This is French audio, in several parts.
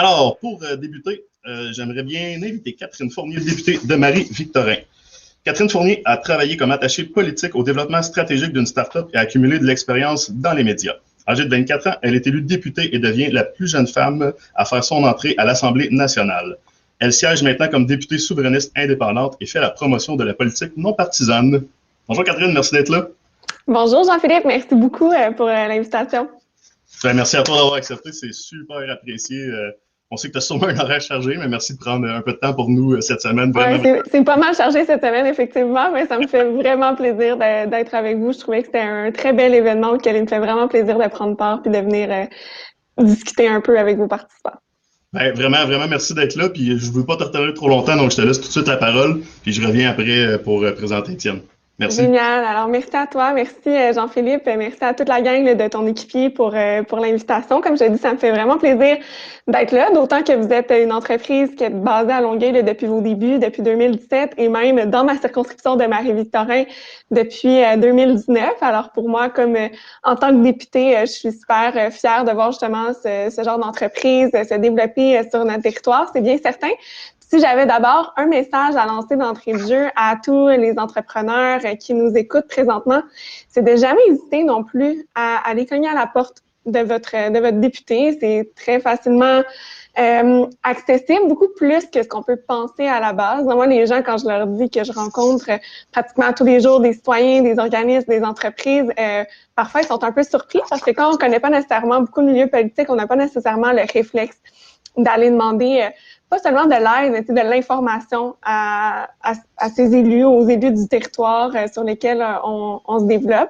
Alors, pour débuter, j'aimerais bien inviter Catherine Fournier, députée de Marie-Victorin. Catherine Fournier a travaillé comme attachée politique au développement stratégique d'une start-up et a accumulé de l'expérience dans les médias. Âgée de 24 ans, elle est élue députée et devient la plus jeune femme à faire son entrée à l'Assemblée nationale. Elle siège maintenant comme députée souverainiste indépendante et fait la promotion de la politique non partisane. Bonjour Catherine, merci d'être là. Bonjour Jean-Philippe, merci beaucoup pour l'invitation. Merci à toi d'avoir accepté, c'est super apprécié. On sait que tu as sûrement un horaire chargé, mais merci de prendre un peu de temps pour nous cette semaine. Ouais, c'est pas mal chargé cette semaine, effectivement, mais ça me fait vraiment plaisir d'être avec vous. Je trouvais que c'était un très bel événement auquel il me fait vraiment plaisir de prendre part et de venir discuter un peu avec vos participants. Ben, vraiment, vraiment, merci d'être là. Puis je ne veux pas te retenir trop longtemps, donc je te laisse tout de suite la parole. Puis je reviens après pour présenter Étienne. Merci. Génial. Alors, merci à toi. Merci Jean-Philippe. Merci à toute la gang de ton équipier pour l'invitation. Comme je l'ai dit, ça me fait vraiment plaisir d'être là, d'autant que vous êtes une entreprise qui est basée à Longueuil depuis vos débuts, depuis 2017, et même dans ma circonscription de Marie-Victorin depuis 2019. Alors, pour moi, comme en tant que députée, je suis super fière de voir justement ce genre d'entreprise se développer sur notre territoire. C'est bien certain. Si j'avais d'abord un message à lancer d'entrée de jeu à tous les entrepreneurs qui nous écoutent présentement, c'est de jamais hésiter non plus à aller cogner à la porte de votre député. C'est très facilement accessible, beaucoup plus que ce qu'on peut penser à la base. Moi, les gens, quand je leur dis que je rencontre pratiquement tous les jours des citoyens, des organismes, des entreprises, parfois ils sont un peu surpris parce que quand on connaît pas nécessairement beaucoup le milieu politique, on n'a pas nécessairement le réflexe d'aller demander pas seulement de l'aide, mais de l'information à ces élus, aux élus du territoire sur lesquels on se développe.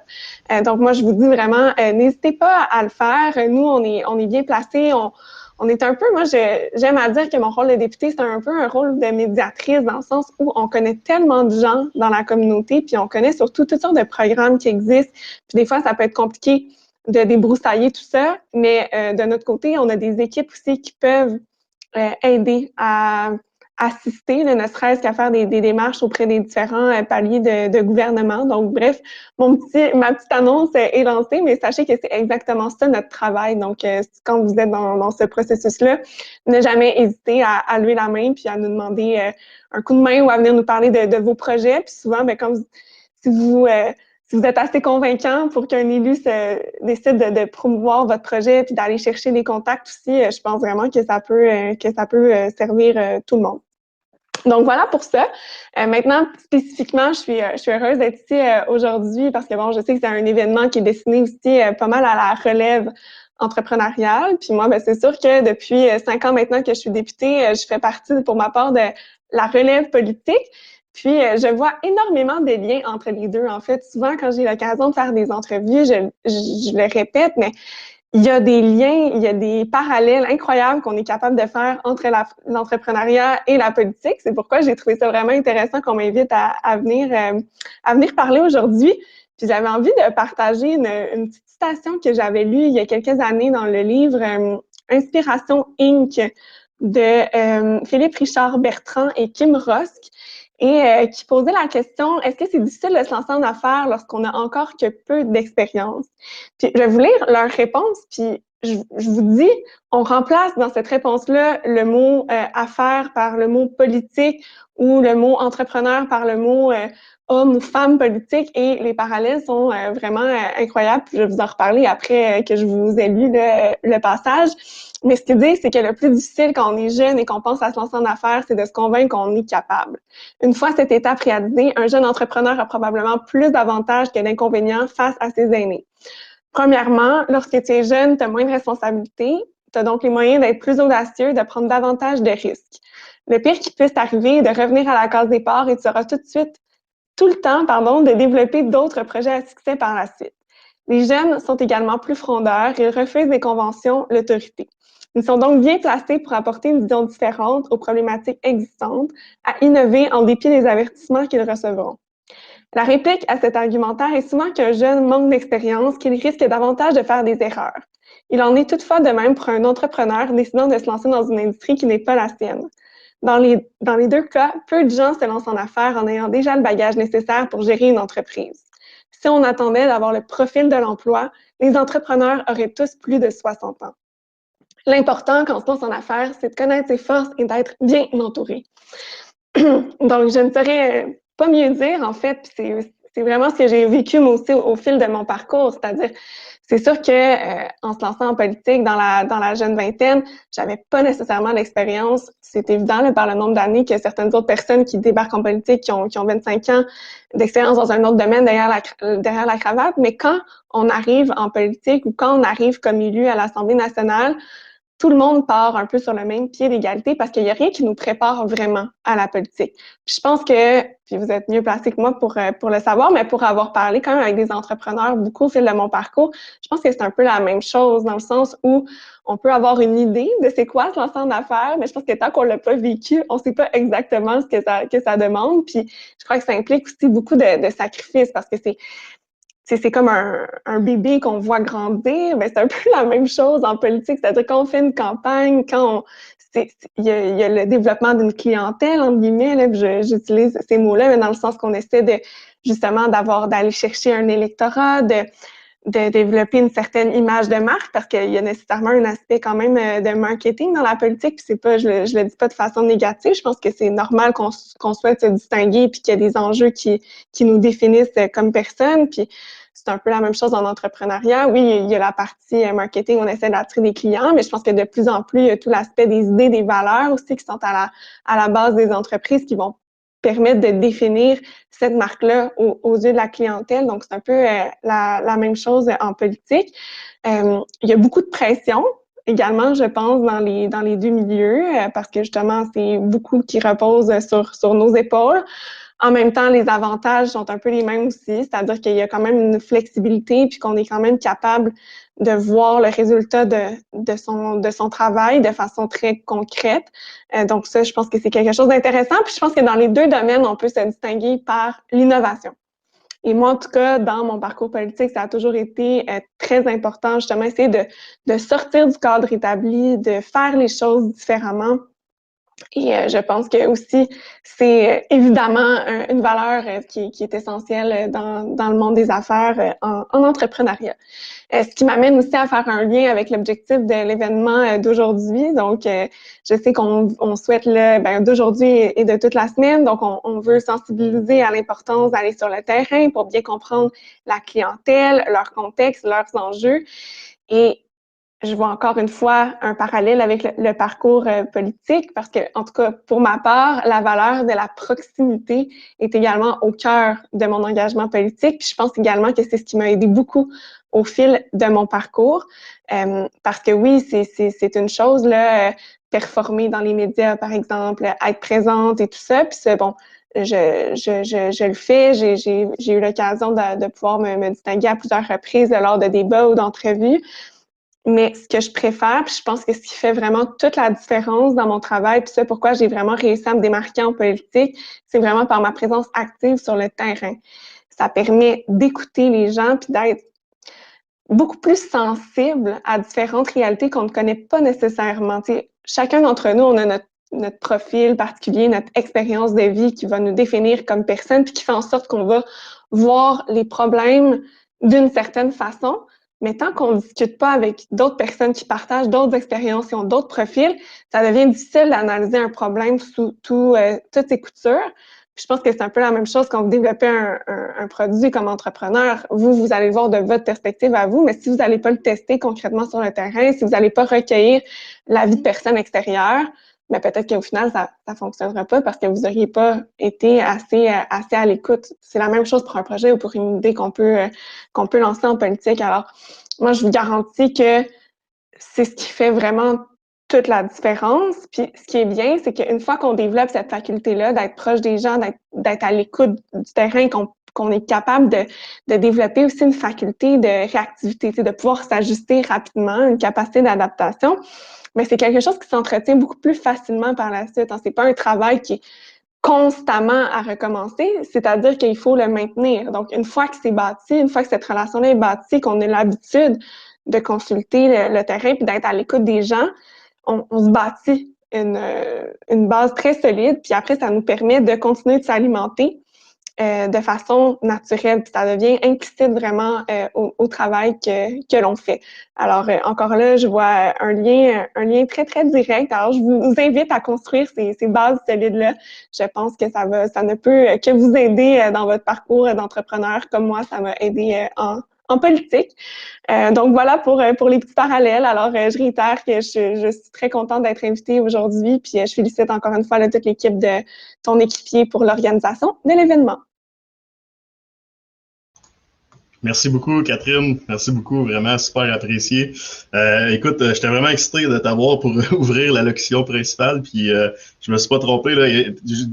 Donc moi, je vous dis vraiment, n'hésitez pas à le faire. Nous, on est bien placés. On est un peu, moi, j'aime à dire que mon rôle de député, c'est un peu un rôle de médiatrice dans le sens où on connaît tellement de gens dans la communauté, puis on connaît surtout toutes sortes de programmes qui existent. Puis des fois, ça peut être compliqué de débroussailler tout ça, mais de notre côté, on a des équipes aussi qui peuvent aider à assister, ne serait-ce qu'à faire des démarches auprès des différents paliers de gouvernement. Donc, bref, ma petite annonce est lancée, mais sachez que c'est exactement ça notre travail. Donc, quand vous êtes dans ce processus-là, ne jamais hésiter à lever la main puis à nous demander un coup de main ou à venir nous parler de vos projets. Puis souvent, si vous êtes assez convaincant pour qu'un élu décide de promouvoir votre projet puis d'aller chercher des contacts aussi, je pense vraiment que ça peut servir tout le monde. Donc voilà pour ça. Maintenant, spécifiquement, je suis heureuse d'être ici aujourd'hui parce que bon, je sais que c'est un événement qui est destiné aussi pas mal à la relève entrepreneuriale. Puis moi, ben, c'est sûr que depuis 5 ans maintenant que je suis députée, je fais partie pour ma part de la relève politique. Puis, je vois énormément de liens entre les deux. En fait, souvent, quand j'ai l'occasion de faire des entrevues, je le répète, mais il y a des liens, il y a des parallèles incroyables qu'on est capable de faire entre l'entrepreneuriat et la politique. C'est pourquoi j'ai trouvé ça vraiment intéressant qu'on m'invite à venir parler aujourd'hui. Puis, j'avais envie de partager une petite citation que j'avais lue il y a quelques années dans le livre Inspiration Inc. de Philippe Richard Bertrand et Kim Rosk. Et qui posait la question, est-ce que c'est difficile de se lancer en affaires lorsqu'on a encore que peu d'expérience? Puis je vais vous lire leur réponse, puis je vous dis, on remplace dans cette réponse-là le mot affaires par le mot politique ou le mot entrepreneur par le mot homme ou femme politique, et les parallèles sont vraiment incroyables. Puis je vais vous en reparler après que je vous ai lu le passage. Mais ce qu'ils disent, c'est que le plus difficile quand on est jeune et qu'on pense à se lancer en affaires, c'est de se convaincre qu'on est capable. Une fois cette étape réalisée, un jeune entrepreneur a probablement plus d'avantages que d'inconvénients face à ses aînés. Premièrement, lorsque tu es jeune, tu as moins de responsabilités, tu as donc les moyens d'être plus audacieux, de prendre davantage de risques. Le pire qui puisse t'arriver est de revenir à la case départ et tu auras tout le temps, de développer d'autres projets à succès par la suite. Les jeunes sont également plus frondeurs, ils refusent les conventions, l'autorité. Ils sont donc bien placés pour apporter une vision différente aux problématiques existantes, à innover en dépit des avertissements qu'ils recevront. La réplique à cet argumentaire est souvent qu'un jeune manque d'expérience, qu'il risque davantage de faire des erreurs. Il en est toutefois de même pour un entrepreneur décidant de se lancer dans une industrie qui n'est pas la sienne. Dans les deux cas, peu de gens se lancent en affaires en ayant déjà le bagage nécessaire pour gérer une entreprise. Si on attendait d'avoir le profil de l'emploi, les entrepreneurs auraient tous plus de 60 ans. L'important quand on se lance en affaires, c'est de connaître ses forces et d'être bien entouré. Donc, je ne saurais pas mieux dire, en fait, c'est vraiment ce que j'ai vécu moi aussi au fil de mon parcours, c'est-à-dire, c'est sûr que en se lançant en politique dans la jeune vingtaine, j'avais pas nécessairement d'expérience. C'est évident là, par le nombre d'années que certaines autres personnes qui débarquent en politique, qui ont 25 ans d'expérience dans un autre domaine derrière la cravate, mais quand on arrive en politique ou quand on arrive comme élu à l'Assemblée nationale, tout le monde part un peu sur le même pied d'égalité parce qu'il n'y a rien qui nous prépare vraiment à la politique. Puis je pense que, puis vous êtes mieux placé que moi pour le savoir, mais pour avoir parlé quand même avec des entrepreneurs beaucoup au fil de mon parcours, je pense que c'est un peu la même chose dans le sens où on peut avoir une idée de c'est quoi se lancer en affaires, mais je pense que tant qu'on l'a pas vécu, on sait pas exactement ce que ça demande. Puis je crois que ça implique aussi beaucoup de sacrifices parce que c'est comme un bébé qu'on voit grandir, mais c'est un peu la même chose en politique. C'est-à-dire quand on fait une campagne, il y a le développement d'une clientèle, entre guillemets, là, j'utilise ces mots-là, mais dans le sens qu'on essaie justement d'aller chercher un électorat, de développer une certaine image de marque, parce qu'il y a nécessairement un aspect quand même de marketing dans la politique, puis c'est pas, je le dis pas de façon négative, je pense que c'est normal qu'on souhaite se distinguer, puis qu'il y a des enjeux qui nous définissent comme personne, puis c'est un peu la même chose en entrepreneuriat. Oui, il y a la partie marketing, on essaie d'attirer des clients, mais je pense que de plus en plus, il y a tout l'aspect des idées, des valeurs aussi qui sont à la base des entreprises qui vont permettre de définir cette marque-là aux yeux de la clientèle. Donc, c'est un peu la même chose en politique. Il y a beaucoup de pression également, je pense, dans les deux milieux, parce que justement, c'est beaucoup qui repose sur nos épaules. En même temps, les avantages sont un peu les mêmes aussi, c'est-à-dire qu'il y a quand même une flexibilité puis qu'on est quand même capable de voir le résultat de son travail de façon très concrète. Donc ça, je pense que c'est quelque chose d'intéressant. Puis je pense que dans les deux domaines, on peut se distinguer par l'innovation. Et moi, en tout cas, dans mon parcours politique, ça a toujours été très important, justement, essayer de sortir du cadre établi, de faire les choses différemment. Et je pense que aussi, c'est évidemment une valeur qui est essentielle dans le monde des affaires en entrepreneuriat. Ce qui m'amène aussi à faire un lien avec l'objectif de l'événement d'aujourd'hui. Donc, je sais qu'on souhaite d'aujourd'hui et de toute la semaine. Donc, on veut sensibiliser à l'importance d'aller sur le terrain pour bien comprendre la clientèle, leur contexte, leurs enjeux. Et je vois encore une fois un parallèle avec le parcours politique parce que, en tout cas, pour ma part, la valeur de la proximité est également au cœur de mon engagement politique. Puis je pense également que c'est ce qui m'a aidé beaucoup au fil de mon parcours. Parce que oui, c'est une chose, là, performer dans les médias, par exemple, être présente et tout ça. Puis c'est bon, je le fais. J'ai eu l'occasion de pouvoir me distinguer à plusieurs reprises lors de débats ou d'entrevues. Mais ce que je préfère, puis je pense que ce qui fait vraiment toute la différence dans mon travail, puis ça, pourquoi j'ai vraiment réussi à me démarquer en politique, c'est vraiment par ma présence active sur le terrain. Ça permet d'écouter les gens, puis d'être beaucoup plus sensible à différentes réalités qu'on ne connaît pas nécessairement. Tu sais, chacun d'entre nous, on a notre profil particulier, notre expérience de vie qui va nous définir comme personne, puis qui fait en sorte qu'on va voir les problèmes d'une certaine façon. Mais tant qu'on ne discute pas avec d'autres personnes qui partagent d'autres expériences, qui ont d'autres profils, ça devient difficile d'analyser un problème sous toutes ses coutures. Puis je pense que c'est un peu la même chose quand vous développez un produit comme entrepreneur. Vous allez le voir de votre perspective à vous, mais si vous n'allez pas le tester concrètement sur le terrain, si vous n'allez pas recueillir l'avis de personnes extérieures, mais peut-être qu'au final, ça fonctionnera pas parce que vous n'auriez pas été assez à l'écoute. C'est la même chose pour un projet ou pour une idée qu'on peut lancer en politique. Alors, moi, je vous garantis que c'est ce qui fait vraiment toute la différence. Puis, ce qui est bien, c'est qu'une fois qu'on développe cette faculté-là, d'être proche des gens, d'être à l'écoute du terrain, qu'on est capable de développer aussi une faculté de réactivité, de pouvoir s'ajuster rapidement, une capacité d'adaptation, mais c'est quelque chose qui s'entretient beaucoup plus facilement par la suite. C'est pas un travail qui est constamment à recommencer, c'est-à-dire qu'il faut le maintenir. Donc, une fois que c'est bâti, une fois que cette relation-là est bâtie, qu'on a l'habitude de consulter le terrain puis d'être à l'écoute des gens, on se bâtit une base très solide. Puis après, ça nous permet de continuer de s'alimenter de façon naturelle, puis ça devient implicite vraiment au travail que l'on fait. Alors, encore là, je vois un lien très, très direct. Alors, je vous invite à construire ces bases solides-là. Je pense que ça ne peut que vous aider dans votre parcours d'entrepreneur, comme moi, ça m'a aidé en politique. Donc voilà pour les petits parallèles. Alors, je réitère que je suis très contente d'être invitée aujourd'hui, puis je félicite encore une fois toute l'équipe de ton équipier pour l'organisation de l'événement. Merci beaucoup, Catherine. Merci beaucoup, vraiment super apprécié. Écoute, j'étais vraiment excité de t'avoir pour ouvrir l'allocution principale, puis je me suis pas trompé. Là.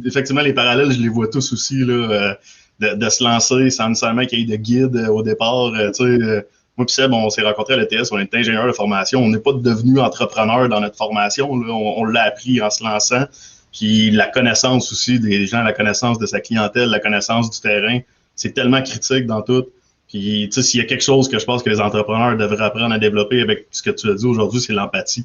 Effectivement, les parallèles, je les vois tous aussi, là, de se lancer sans nécessairement qu'il y ait de guide au départ. Moi puis Seb, on s'est rencontrés à l'ETS, on est ingénieur de formation. On n'est pas devenu entrepreneur dans notre formation. Là. On l'a appris en se lançant. Puis la connaissance aussi des gens, la connaissance de sa clientèle, la connaissance du terrain, c'est tellement critique dans tout. Puis, tu sais, s'il y a quelque chose que je pense que les entrepreneurs devraient apprendre à développer avec ce que tu as dit aujourd'hui, c'est l'empathie.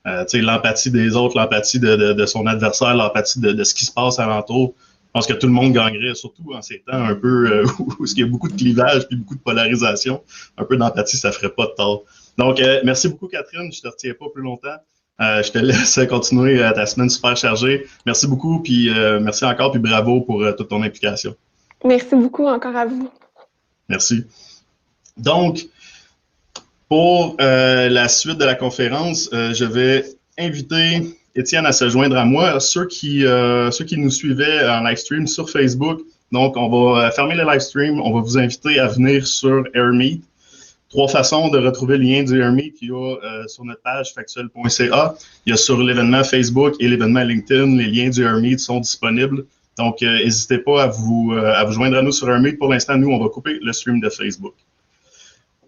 Tu sais, l'empathie des autres, l'empathie de son adversaire, l'empathie de ce qui se passe alentour. Je pense que tout le monde gagnerait, surtout en ces temps un peu où il y a beaucoup de clivage puis beaucoup de polarisation. Un peu d'empathie, ça ferait pas de tort. Donc, merci beaucoup, Catherine. Je te retiens pas plus longtemps. Je te laisse continuer ta semaine super chargée. Merci beaucoup, puis merci encore, puis bravo pour toute ton implication. Merci beaucoup encore à vous. Merci. Donc, pour la suite de la conférence, je vais inviter Étienne à se joindre à moi. Ceux qui nous suivaient en live stream sur Facebook, donc on va fermer le live stream, on va vous inviter à venir sur AirMeet. 3 façons de retrouver le lien du AirMeet qu'il y a sur notre page factuel.ca. Il y a sur l'événement Facebook et l'événement LinkedIn, les liens du AirMeet sont disponibles. Donc, n'hésitez pas à vous joindre à nous sur AirMeet. Pour l'instant, nous, on va couper le stream de Facebook.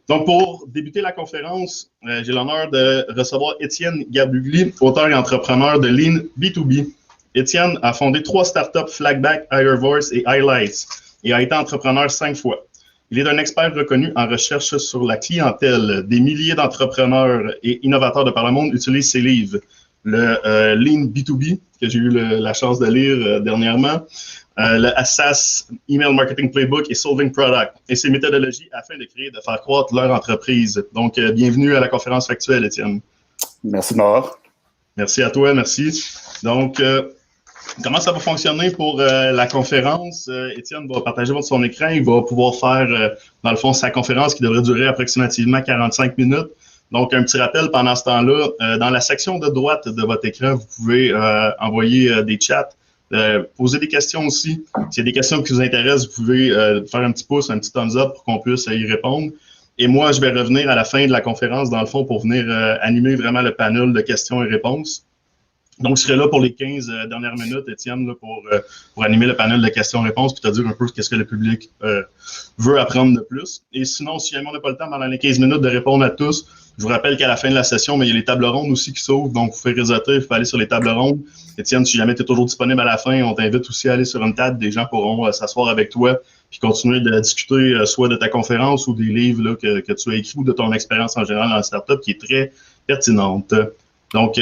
Donc, pour débuter la conférence, j'ai l'honneur de recevoir Étienne Gabugli, auteur et entrepreneur de Lean B2B. Étienne a fondé 3 startups, Flagback, Higher Voice et Highlights, et a été entrepreneur 5 fois. Il est un expert reconnu en recherche sur la clientèle. Des milliers d'entrepreneurs et innovateurs de par le monde utilisent ses livres. Le Lean B2B, que j'ai eu la chance de lire dernièrement, le SAS Email Marketing Playbook et Solving Product, et ses méthodologies afin de créer et de faire croître leur entreprise. Donc, bienvenue à la conférence factuelle, Étienne. Merci, Maur. Merci à toi, merci. Donc, comment ça va fonctionner pour la conférence? Étienne va partager son écran. Il va pouvoir faire, dans le fond, sa conférence qui devrait durer approximativement 45 minutes. Donc, un petit rappel pendant ce temps-là, dans la section de droite de votre écran, vous pouvez envoyer des chats, poser des questions aussi. S'il y a des questions qui vous intéressent, vous pouvez faire un petit pouce, un petit thumbs up pour qu'on puisse y répondre. Et moi, je vais revenir à la fin de la conférence, dans le fond, pour venir animer vraiment le panel de questions et réponses. Donc, je serai là pour les 15 dernières minutes, Étienne, là, pour animer le panel de questions-réponses puis te dire un peu qu'est-ce que le public veut apprendre de plus. Et sinon, si jamais on n'a pas le temps pendant les 15 minutes de répondre à tous, je vous rappelle qu'à la fin de la session, mais il y a les tables rondes aussi qui s'ouvrent, donc vous pouvez réseauter, vous pouvez aller sur les tables rondes. Étienne, si jamais tu es toujours disponible à la fin, on t'invite aussi à aller sur une table, des gens pourront s'asseoir avec toi puis continuer de discuter soit de ta conférence ou des livres là, que tu as écrits ou de ton expérience en général dans la startup qui est très pertinente. Donc,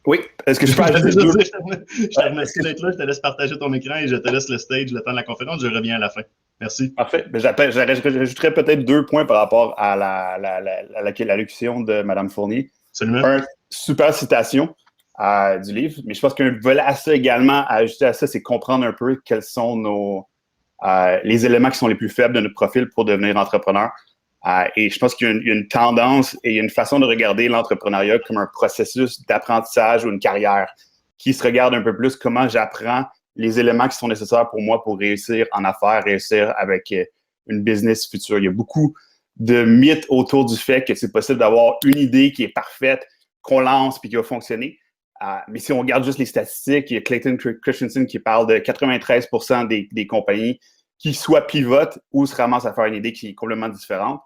oui, est-ce que je peux ajouter Je te remercie d'être là, je te laisse partager ton écran et je te laisse le stage le temps de la conférence. Je reviens à la fin. Merci. Parfait. J'ajouterais peut-être 2 points par rapport à l'allocution de Mme Fournier. Absolument. Un, super citation du livre, mais je pense qu'un volet à ça également, à ajouter à ça, c'est comprendre un peu quels sont les éléments qui sont les plus faibles de notre profil pour devenir entrepreneur. Et je pense qu'il y a une tendance et une façon de regarder l'entrepreneuriat comme un processus d'apprentissage ou une carrière qui se regarde un peu plus comment j'apprends les éléments qui sont nécessaires pour moi pour réussir en affaires, réussir avec une business future. Il y a beaucoup de mythes autour du fait que c'est possible d'avoir une idée qui est parfaite, qu'on lance puis qui va fonctionner. Mais si on regarde juste les statistiques, il y a Clayton Christensen qui parle de 93% des compagnies qui soit pivotent ou se ramassent à faire une idée qui est complètement différente.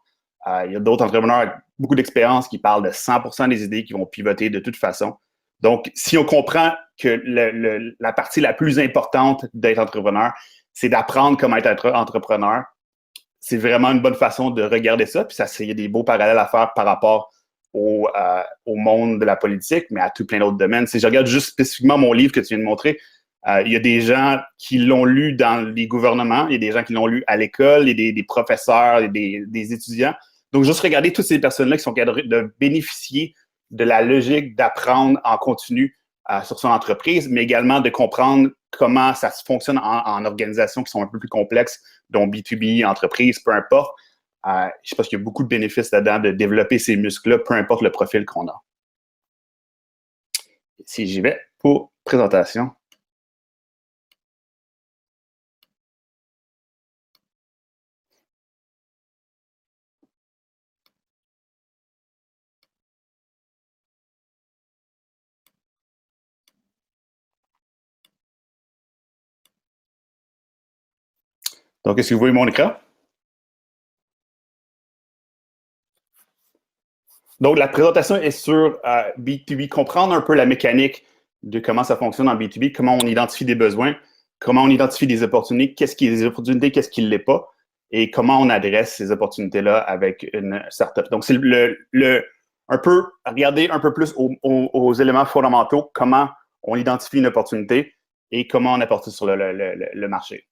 Il y a d'autres entrepreneurs avec beaucoup d'expérience qui parlent de 100% des idées qui vont pivoter de toute façon. Donc, si on comprend que la partie la plus importante d'être entrepreneur, c'est d'apprendre comment être entrepreneur, c'est vraiment une bonne façon de regarder ça. Puis il y a des beaux parallèles à faire par rapport au monde de la politique, mais à tout plein d'autres domaines. Si je regarde juste spécifiquement mon livre que tu viens de montrer, Il y a des gens qui l'ont lu dans les gouvernements, il y a des gens qui l'ont lu à l'école, il y a des professeurs, des étudiants. Donc, juste regarder toutes ces personnes-là qui sont capables de bénéficier de la logique d'apprendre en continu sur son entreprise, mais également de comprendre comment ça se fonctionne en organisations qui sont un peu plus complexes, dont B2B, entreprise, peu importe. Je pense qu'il y a beaucoup de bénéfices là-dedans de développer ces muscles-là, peu importe le profil qu'on a. Si j'y vais pour présentation. Donc, est-ce que vous voyez mon écran? Donc, la présentation est sur B2B, comprendre un peu la mécanique de comment ça fonctionne en B2B, comment on identifie des besoins, comment on identifie des opportunités, qu'est-ce qui est des opportunités, qu'est-ce qui ne l'est pas, et comment on adresse ces opportunités-là avec une startup. Donc, c'est un peu regarder un peu plus aux éléments fondamentaux, comment on identifie une opportunité et comment on apporte ça sur le marché.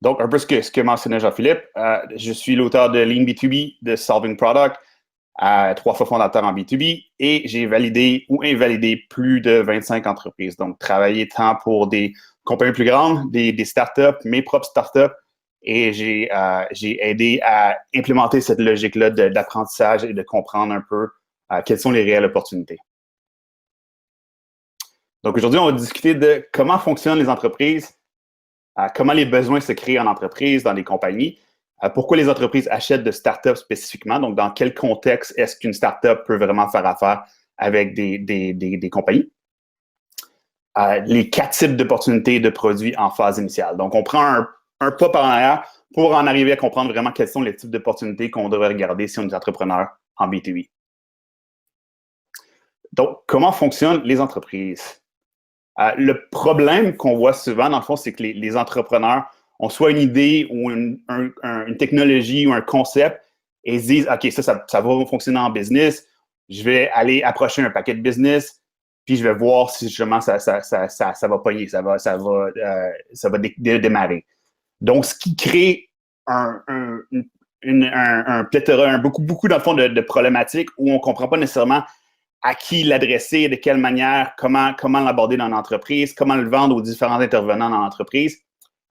Donc, un peu ce que mentionnait Jean-Philippe, je suis l'auteur de Lean B2B, de Solving Product, 3 fois fondateur en B2B, et j'ai validé ou invalidé plus de 25 entreprises. Donc, travaillé tant pour des compagnies plus grandes, des startups, mes propres startups, et j'ai aidé à implémenter cette logique-là d'apprentissage et de comprendre un peu quelles sont les réelles opportunités. Donc, aujourd'hui, on va discuter de comment fonctionnent les entreprises, comment les besoins se créent en entreprise, dans les compagnies, pourquoi les entreprises achètent de startups spécifiquement, donc dans quel contexte est-ce qu'une startup peut vraiment faire affaire avec des compagnies. Les 4 types d'opportunités de produits en phase initiale. Donc, on prend un pas par en arrière pour en arriver à comprendre vraiment quels sont les types d'opportunités qu'on devrait regarder si on est entrepreneur en B2B. Donc, comment fonctionnent les entreprises? Le problème qu'on voit souvent, dans le fond, c'est que les entrepreneurs ont soit une idée ou une technologie ou un concept et ils se disent, OK, ça va fonctionner en business, je vais aller approcher un paquet de business, puis je vais voir si justement ça va pogner, ça va démarrer. Donc, ce qui crée un pléthora, beaucoup dans le fond de problématiques où on ne comprend pas nécessairement à qui l'adresser, de quelle manière, comment l'aborder dans l'entreprise, comment le vendre aux différents intervenants dans l'entreprise.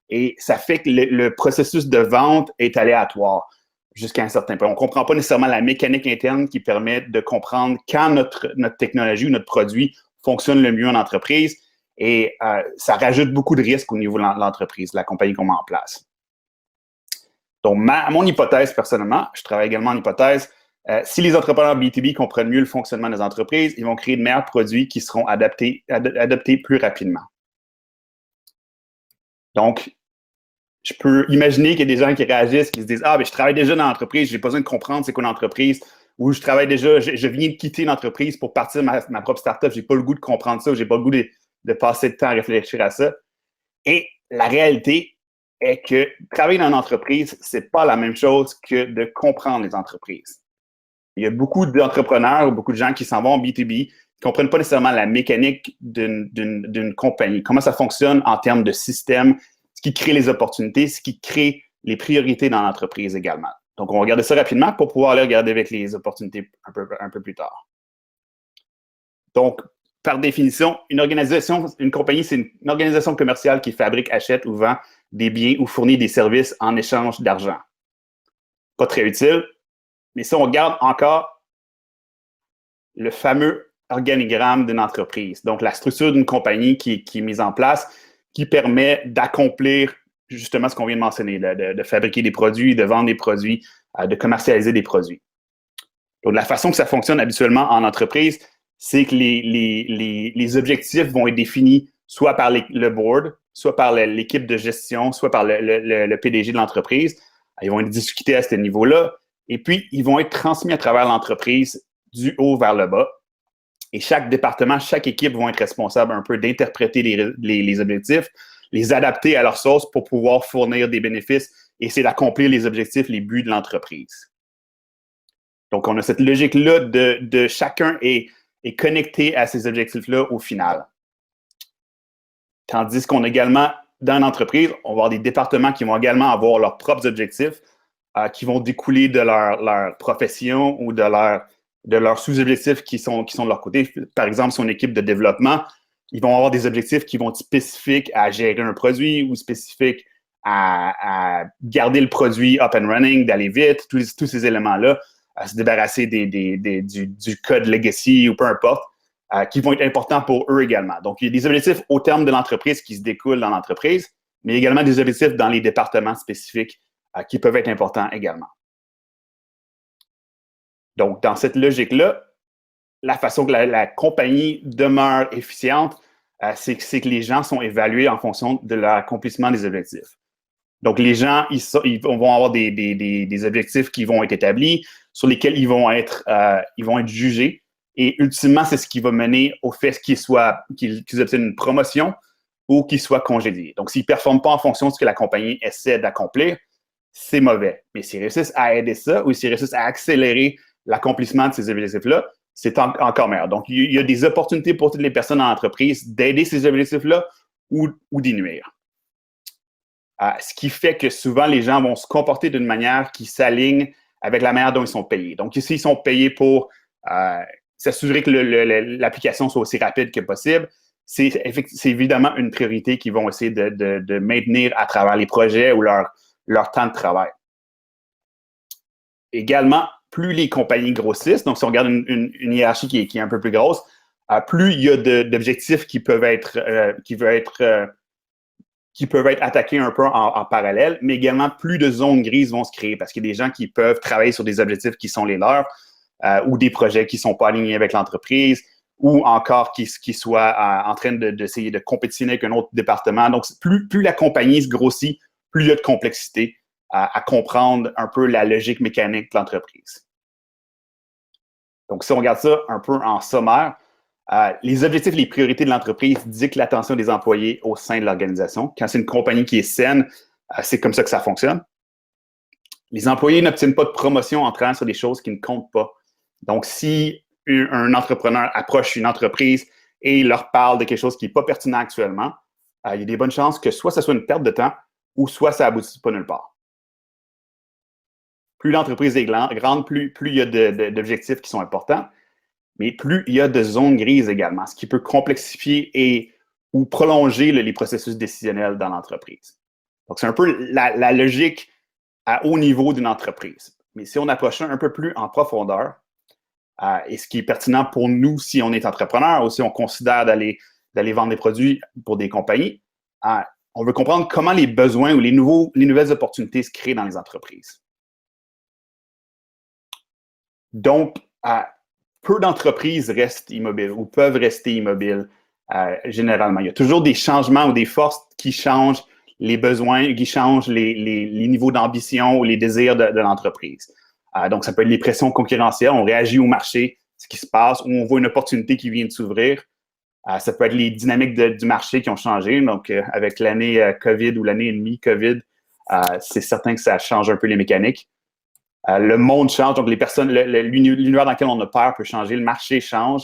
Et ça fait que le processus de vente est aléatoire jusqu'à un certain point. On ne comprend pas nécessairement la mécanique interne qui permet de comprendre quand notre technologie ou notre produit fonctionne le mieux en entreprise. Et ça rajoute beaucoup de risques au niveau de l'entreprise, de la compagnie qu'on met en place. Donc, mon hypothèse, personnellement, je travaille également en hypothèse, si les entrepreneurs B2B comprennent mieux le fonctionnement des entreprises, ils vont créer de meilleurs produits qui seront adaptés plus rapidement. Donc, je peux imaginer qu'il y a des gens qui réagissent, qui se disent « Ah, mais je travaille déjà dans l'entreprise, j'ai pas besoin de comprendre c'est quoi une entreprise. » Ou « Je travaille déjà, je viens de quitter l'entreprise pour partir de ma propre startup, j'ai pas le goût de comprendre ça, j'ai pas le goût de passer de temps à réfléchir à ça. » Et la réalité est que travailler dans une entreprise, c'est pas la même chose que de comprendre les entreprises. Il y a beaucoup d'entrepreneurs, beaucoup de gens qui s'en vont en B2B, qui ne comprennent pas nécessairement la mécanique d'une compagnie, comment ça fonctionne en termes de système, ce qui crée les opportunités, ce qui crée les priorités dans l'entreprise également. Donc, on va regarder ça rapidement pour pouvoir aller regarder avec les opportunités un peu plus tard. Donc, par définition, une compagnie, c'est une organisation commerciale qui fabrique, achète ou vend des biens ou fournit des services en échange d'argent. Pas très utile. Mais si on regarde encore le fameux organigramme d'une entreprise, donc la structure d'une compagnie qui est mise en place, qui permet d'accomplir justement ce qu'on vient de mentionner, de fabriquer des produits, de vendre des produits, de commercialiser des produits. Donc, la façon que ça fonctionne habituellement en entreprise, c'est que les objectifs vont être définis soit par le board, soit par l'équipe de gestion, soit par le PDG de l'entreprise. Ils vont être discutés à ce niveau-là. Et puis, ils vont être transmis à travers l'entreprise du haut vers le bas. Et chaque département, chaque équipe vont être responsable un peu d'interpréter les objectifs, les adapter à leur sauce pour pouvoir fournir des bénéfices et essayer d'accomplir les objectifs, les buts de l'entreprise. Donc, on a cette logique-là de chacun est connecté à ces objectifs-là au final. Tandis qu'on a également, dans l'entreprise, on va avoir des départements qui vont également avoir leurs propres objectifs qui vont découler de leur profession ou de leurs sous-objectifs qui sont de leur côté. Par exemple, son équipe de développement, ils vont avoir des objectifs qui vont être spécifiques à gérer un produit ou spécifiques à garder le produit up and running, d'aller vite, tous ces éléments-là, à se débarrasser du code legacy ou peu importe, qui vont être importants pour eux également. Donc, il y a des objectifs au terme de l'entreprise qui se découlent dans l'entreprise, mais également des objectifs dans les départements spécifiques qui peuvent être importants également. Donc, dans cette logique-là, la façon que la compagnie demeure efficiente, c'est que les gens sont évalués en fonction de l'accomplissement des objectifs. Donc, les gens, ils vont avoir des objectifs qui vont être établis, sur lesquels ils vont être jugés. Et ultimement, c'est ce qui va mener au fait qu'ils obtiennent une promotion ou qu'ils soient congédiés. Donc, s'ils ne performent pas en fonction de ce que la compagnie essaie d'accomplir, c'est mauvais. Mais s'ils réussissent à aider ça ou s'ils réussissent à accélérer l'accomplissement de ces objectifs-là, c'est encore meilleur. Donc, il y a des opportunités pour toutes les personnes dans l'entreprise d'aider ces objectifs-là ou d'y nuire. Ce qui fait que souvent, les gens vont se comporter d'une manière qui s'aligne avec la manière dont ils sont payés. Donc, ici, ils sont payés pour s'assurer que l'application soit aussi rapide que possible. C'est évidemment une priorité qu'ils vont essayer de maintenir à travers les projets ou leur temps de travail. Également, plus les compagnies grossissent, donc si on regarde une hiérarchie qui est un peu plus grosse, plus il y a d'objectifs qui peuvent être attaqués un peu en parallèle, mais également plus de zones grises vont se créer parce qu'il y a des gens qui peuvent travailler sur des objectifs qui sont les leurs ou des projets qui ne sont pas alignés avec l'entreprise ou encore qui soient en train d'essayer de compétitionner avec un autre département. Donc, plus la compagnie se grossit, plus il y a de complexité à comprendre un peu la logique mécanique de l'entreprise. Donc, si on regarde ça un peu en sommaire, les objectifs et les priorités de l'entreprise dictent l'attention des employés au sein de l'organisation. Quand c'est une compagnie qui est saine, c'est comme ça que ça fonctionne. Les employés n'obtiennent pas de promotion en travaillant sur des choses qui ne comptent pas. Donc, si un entrepreneur approche une entreprise et leur parle de quelque chose qui n'est pas pertinent actuellement, il y a des bonnes chances que soit ça soit une perte de temps ou soit ça n'aboutisse pas nulle part. Plus l'entreprise est grande, plus il y a d'objectifs qui sont importants, mais plus il y a de zones grises également, ce qui peut complexifier ou prolonger les processus décisionnels dans l'entreprise. Donc, c'est un peu la logique à haut niveau d'une entreprise. Mais si on approche un peu plus en profondeur, et ce qui est pertinent pour nous si on est entrepreneur ou si on considère d'aller vendre des produits pour des compagnies, on veut comprendre comment les besoins ou les nouvelles opportunités se créent dans les entreprises. Donc, peu d'entreprises restent immobiles ou peuvent rester immobiles généralement. Il y a toujours des changements ou des forces qui changent les besoins, qui changent les niveaux d'ambition ou les désirs de l'entreprise. Donc, ça peut être les pressions concurrentielles. On réagit au marché, ce qui se passe, ou on voit une opportunité qui vient de s'ouvrir. Ça peut être les dynamiques du marché qui ont changé. Donc, avec l'année COVID ou l'année et demie COVID, c'est certain que ça change un peu les mécaniques. Le monde change, donc les personnes, l'univers dans lequel on opère peut changer, le marché change,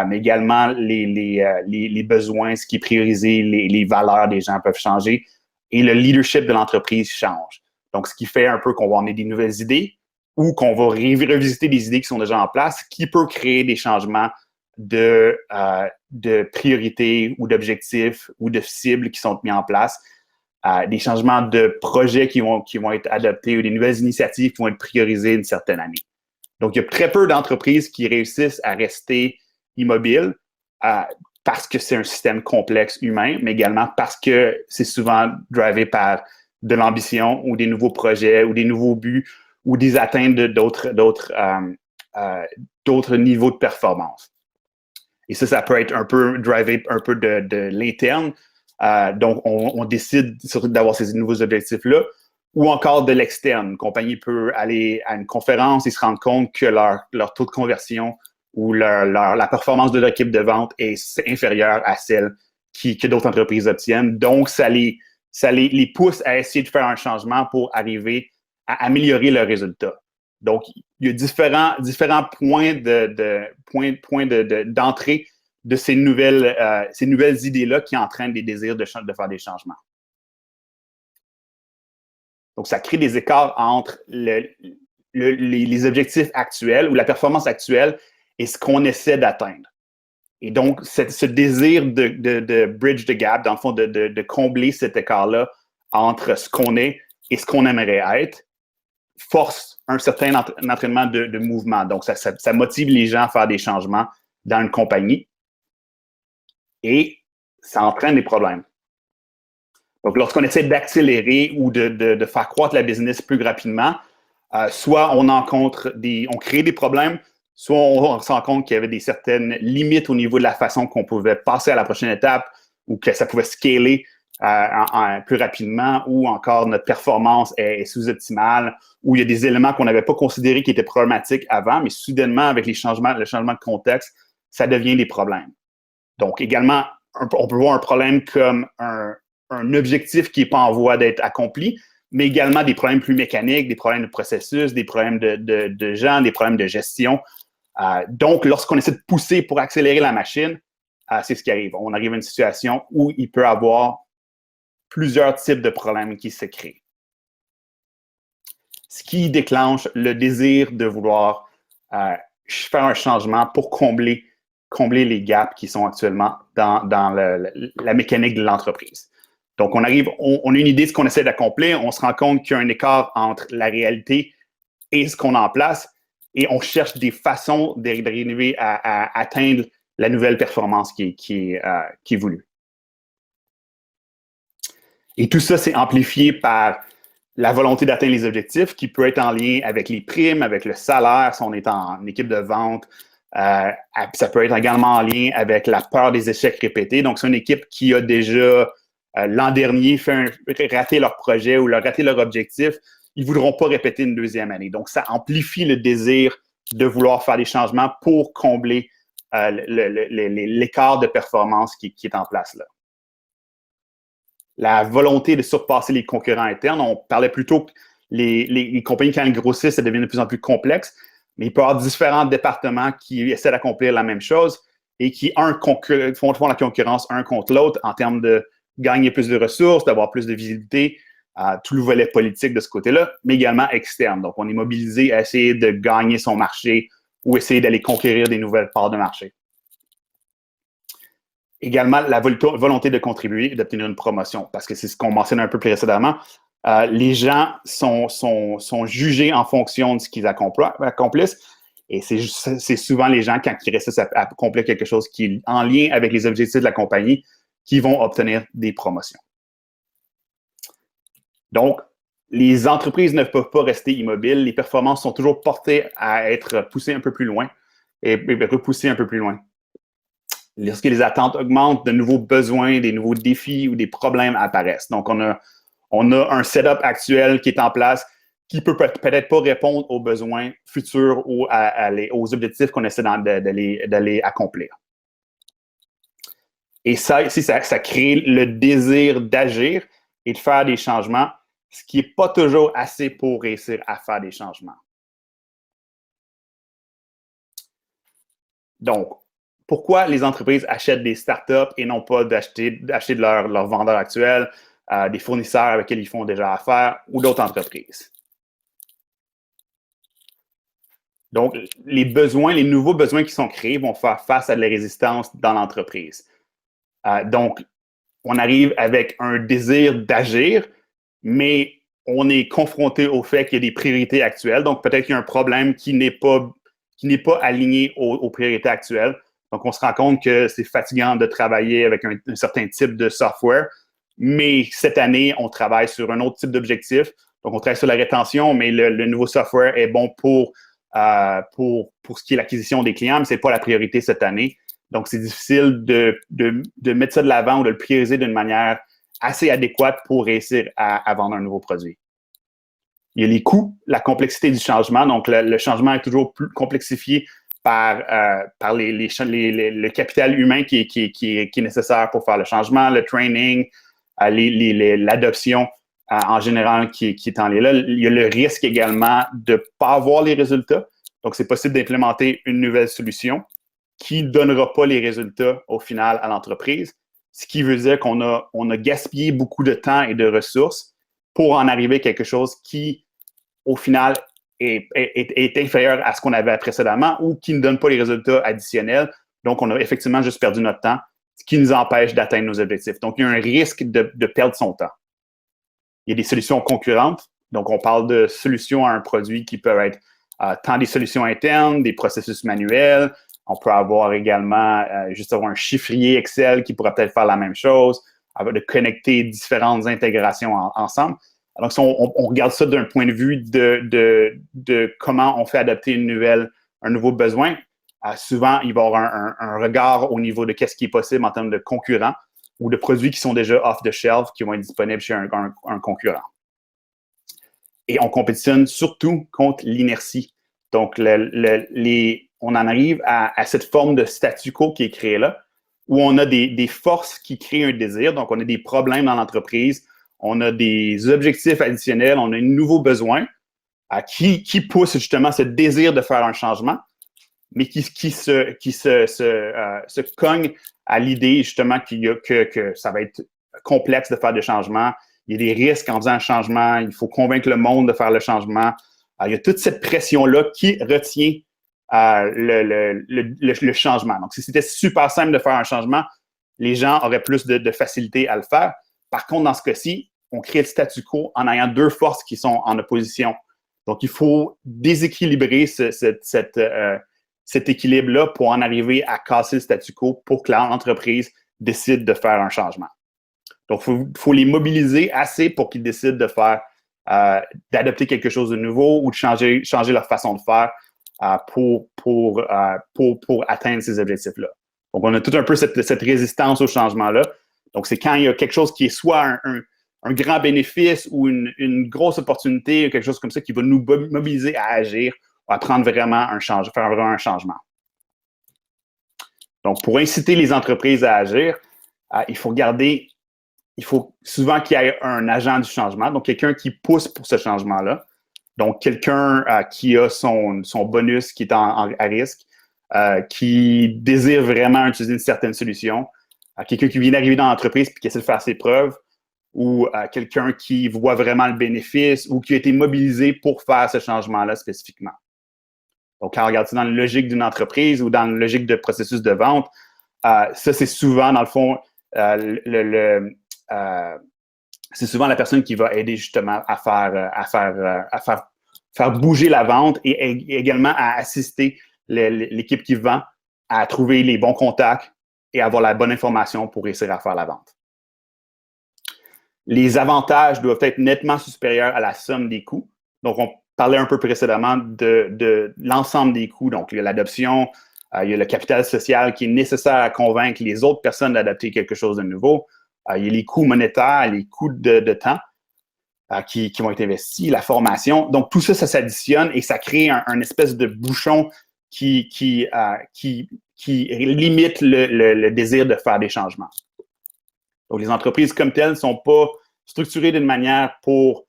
mais également les besoins, ce qui est priorisé, les valeurs des gens peuvent changer et le leadership de l'entreprise change. Donc, ce qui fait un peu qu'on va emmener des nouvelles idées ou qu'on va revisiter des idées qui sont déjà en place, qui peut créer des changements de priorités ou d'objectifs ou de cibles qui sont mis en place. Des changements de projets qui vont être adoptés ou des nouvelles initiatives qui vont être priorisées une certaine année. Donc, il y a très peu d'entreprises qui réussissent à rester immobiles parce que c'est un système complexe humain, mais également parce que c'est souvent drivé par de l'ambition ou des nouveaux projets ou des nouveaux buts ou des atteintes d'autres niveaux de performance. Et ça peut être un peu drivé un peu de l'interne. Donc, on décide d'avoir ces nouveaux objectifs-là, ou encore de l'externe. Une compagnie peut aller à une conférence et se rendre compte que leur taux de conversion ou la performance de leur équipe de vente est inférieure à celle que d'autres entreprises obtiennent. Donc, ça les pousse à essayer de faire un changement pour arriver à améliorer leurs résultats. Donc, il y a différents points d'entrée de ces nouvelles idées-là qui entraînent des désirs de faire des changements. Donc, ça crée des écarts entre les objectifs actuels ou la performance actuelle et ce qu'on essaie d'atteindre. Et donc, ce désir de bridge the gap, dans le fond, de combler cet écart-là entre ce qu'on est et ce qu'on aimerait être, force un certain entraînement de mouvement. Donc, ça motive les gens à faire des changements dans une compagnie et ça entraîne des problèmes. Donc, lorsqu'on essaie d'accélérer ou de faire croître la business plus rapidement, soit on crée des problèmes, soit on se rend compte qu'il y avait certaines limites au niveau de la façon qu'on pouvait passer à la prochaine étape ou que ça pouvait scaler plus rapidement, ou encore notre performance est sous-optimale, ou il y a des éléments qu'on n'avait pas considérés qui étaient problématiques avant, mais soudainement, avec le changement de contexte, ça devient des problèmes. Donc, également, on peut voir un problème comme un objectif qui n'est pas en voie d'être accompli, mais également des problèmes plus mécaniques, des problèmes de processus, des problèmes de gens, des problèmes de gestion. Donc, lorsqu'on essaie de pousser pour accélérer la machine, c'est ce qui arrive. On arrive à une situation où il peut y avoir plusieurs types de problèmes qui se créent. Ce qui déclenche le désir de vouloir faire un changement pour combler les gaps qui sont actuellement dans la mécanique de l'entreprise. Donc, on a une idée de ce qu'on essaie d'accomplir, on se rend compte qu'il y a un écart entre la réalité et ce qu'on a en place, et on cherche des façons d'arriver à atteindre la nouvelle performance qui est voulue. Et tout ça, c'est amplifié par la volonté d'atteindre les objectifs, qui peut être en lien avec les primes, avec le salaire, si on est en équipe de vente. Ça peut être également en lien avec la peur des échecs répétés. Donc, c'est une équipe qui a déjà, l'an dernier, raté leur projet ou raté leur objectif. Ils ne voudront pas répéter une deuxième année. Donc, ça amplifie le désir de vouloir faire des changements pour combler l'écart de performance qui est en place là. La volonté de surpasser les concurrents internes. On parlait plutôt que les compagnies, quand elles grossissent, ça devient de plus en plus complexe, mais il peut y avoir différents départements qui essaient d'accomplir la même chose et qui, font la concurrence un contre l'autre en termes de gagner plus de ressources, d'avoir plus de visibilité, tout le volet politique de ce côté-là, mais également externe. Donc, on est mobilisé à essayer de gagner son marché ou essayer d'aller conquérir des nouvelles parts de marché. Également, la volonté de contribuer et d'obtenir une promotion, parce que c'est ce qu'on mentionne un peu plus précédemment. Les gens sont jugés en fonction de ce qu'ils accomplissent, et c'est souvent les gens, quand ils réussissent à accomplir quelque chose qui est en lien avec les objectifs de la compagnie, qui vont obtenir des promotions. Donc, les entreprises ne peuvent pas rester immobiles. Les performances sont toujours portées à être poussées un peu plus loin et repoussées un peu plus loin. Lorsque les attentes augmentent, de nouveaux besoins, des nouveaux défis ou des problèmes apparaissent. Donc, on a un setup actuel qui est en place qui peut peut-être pas répondre aux besoins futurs ou aux objectifs qu'on essaie d'aller accomplir. Et ça crée le désir d'agir et de faire des changements, ce qui n'est pas toujours assez pour réussir à faire des changements. Donc, pourquoi les entreprises achètent des startups et non pas d'acheter de leurs vendeurs actuels, des fournisseurs avec lesquels ils font déjà affaire ou d'autres entreprises? Donc, les nouveaux besoins qui sont créés vont faire face à de la résistance dans l'entreprise. Donc, on arrive avec un désir d'agir, mais on est confronté au fait qu'il y a des priorités actuelles. Donc, peut-être qu'il y a un problème qui n'est pas aligné aux priorités actuelles. Donc, on se rend compte que c'est fatigant de travailler avec un certain type de software, mais cette année, on travaille sur un autre type d'objectif. Donc, on travaille sur la rétention, mais le nouveau software est bon pour ce qui est l'acquisition des clients, mais ce n'est pas la priorité cette année. Donc, c'est difficile de mettre ça de l'avant ou de le prioriser d'une manière assez adéquate pour réussir à vendre un nouveau produit. Il y a les coûts, la complexité du changement. Donc, le changement est toujours plus complexifié par le capital humain qui est nécessaire pour faire le changement, le training, l'adoption en général qui est en lien là. Il y a le risque également de ne pas avoir les résultats. Donc, c'est possible d'implémenter une nouvelle solution qui ne donnera pas les résultats au final à l'entreprise, ce qui veut dire qu'on a gaspillé beaucoup de temps et de ressources pour en arriver à quelque chose qui, au final, est inférieur à ce qu'on avait précédemment ou qui ne donne pas les résultats additionnels. Donc, on a effectivement juste perdu notre temps, ce qui nous empêche d'atteindre nos objectifs. Donc, il y a un risque de perdre son temps. Il y a des solutions concurrentes. Donc, on parle de solutions à un produit qui peuvent être tant des solutions internes, des processus manuels. On peut avoir également juste avoir un chiffrier Excel qui pourrait peut-être faire la même chose, de connecter différentes intégrations ensemble. Donc, si on regarde ça d'un point de vue de comment on fait adapter un nouveau besoin, souvent, il va y avoir un regard au niveau de qu'est-ce qui est possible en termes de concurrents ou de produits qui sont déjà off-the-shelf, qui vont être disponibles chez un concurrent. Et on compétitionne surtout contre l'inertie. Donc, on en arrive à cette forme de statu quo qui est créée là, où on a des forces qui créent un désir. Donc, on a des problèmes dans l'entreprise, on a des objectifs additionnels, on a un nouveau besoin qui pousse justement ce désir de faire un changement, mais qui se cogne à l'idée justement que ça va être complexe de faire des changements. Il y a des risques en faisant un changement. Il faut convaincre le monde de faire le changement. Il y a toute cette pression-là qui retient le changement. Donc, si c'était super simple de faire un changement, les gens auraient plus de facilité à le faire. Par contre, dans ce cas-ci, on crée le statu quo en ayant deux forces qui sont en opposition. Donc, il faut déséquilibrer cet équilibre-là pour en arriver à casser le statu quo pour que l'entreprise décide de faire un changement. Donc, il faut les mobiliser assez pour qu'ils décident de faire, d'adopter quelque chose de nouveau ou de changer leur façon de faire pour atteindre ces objectifs-là. Donc, on a tout un peu cette résistance au changement-là. Donc, c'est quand il y a quelque chose qui est soit un grand bénéfice ou une grosse opportunité ou quelque chose comme ça qui va nous mobiliser à agir ou à prendre vraiment faire vraiment un changement. Donc, pour inciter les entreprises à agir, il faut souvent qu'il y ait un agent du changement, donc quelqu'un qui pousse pour ce changement-là. Donc, quelqu'un qui a son bonus qui est à risque, qui désire vraiment utiliser une certaine solution, quelqu'un qui vient d'arriver dans l'entreprise et qui essaie de faire ses preuves, ou quelqu'un qui voit vraiment le bénéfice ou qui a été mobilisé pour faire ce changement-là spécifiquement. Donc, quand on regarde ça dans la logique d'une entreprise ou dans la logique de processus de vente, ça, c'est souvent, dans le fond, c'est souvent la personne qui va aider justement à faire bouger la vente et également à assister l'équipe qui vend à trouver les bons contacts et avoir la bonne information pour réussir à faire la vente. Les avantages doivent être nettement supérieurs à la somme des coûts. Donc, on parlait un peu précédemment de l'ensemble des coûts. Donc, il y a l'adoption, il y a le capital social qui est nécessaire à convaincre les autres personnes d'adopter quelque chose de nouveau. Il y a les coûts monétaires, les coûts de temps qui vont être investis, la formation. Donc, tout ça, ça s'additionne et ça crée un espèce de bouchon qui limite le désir de faire des changements. Donc, les entreprises comme telles ne sont pas structurées d'une manière pour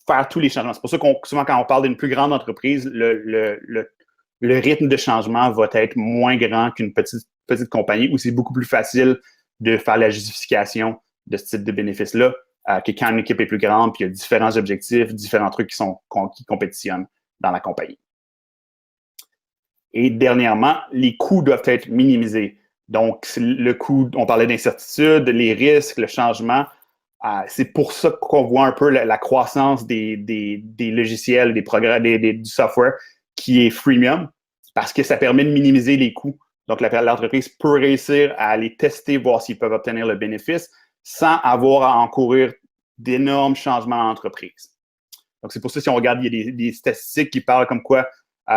faire tous les changements. C'est pour ça qu'on souvent, quand on parle d'une plus grande entreprise, le rythme de changement va être moins grand qu'une petite compagnie où c'est beaucoup plus facile de faire la justification de ce type de bénéfice-là que quand une équipe est plus grande puis il y a différents objectifs, différents trucs qui compétitionnent dans la compagnie. Et dernièrement, les coûts doivent être minimisés. Donc, le coût, on parlait d'incertitude, les risques, le changement. C'est pour ça qu'on voit un peu la croissance des logiciels, des programmes, du software qui est freemium parce que ça permet de minimiser les coûts. Donc, l'entreprise peut réussir à les tester, voir s'ils peuvent obtenir le bénéfice sans avoir à encourir d'énormes changements en entreprise. Donc, c'est pour ça, si on regarde, il y a des statistiques qui parlent comme quoi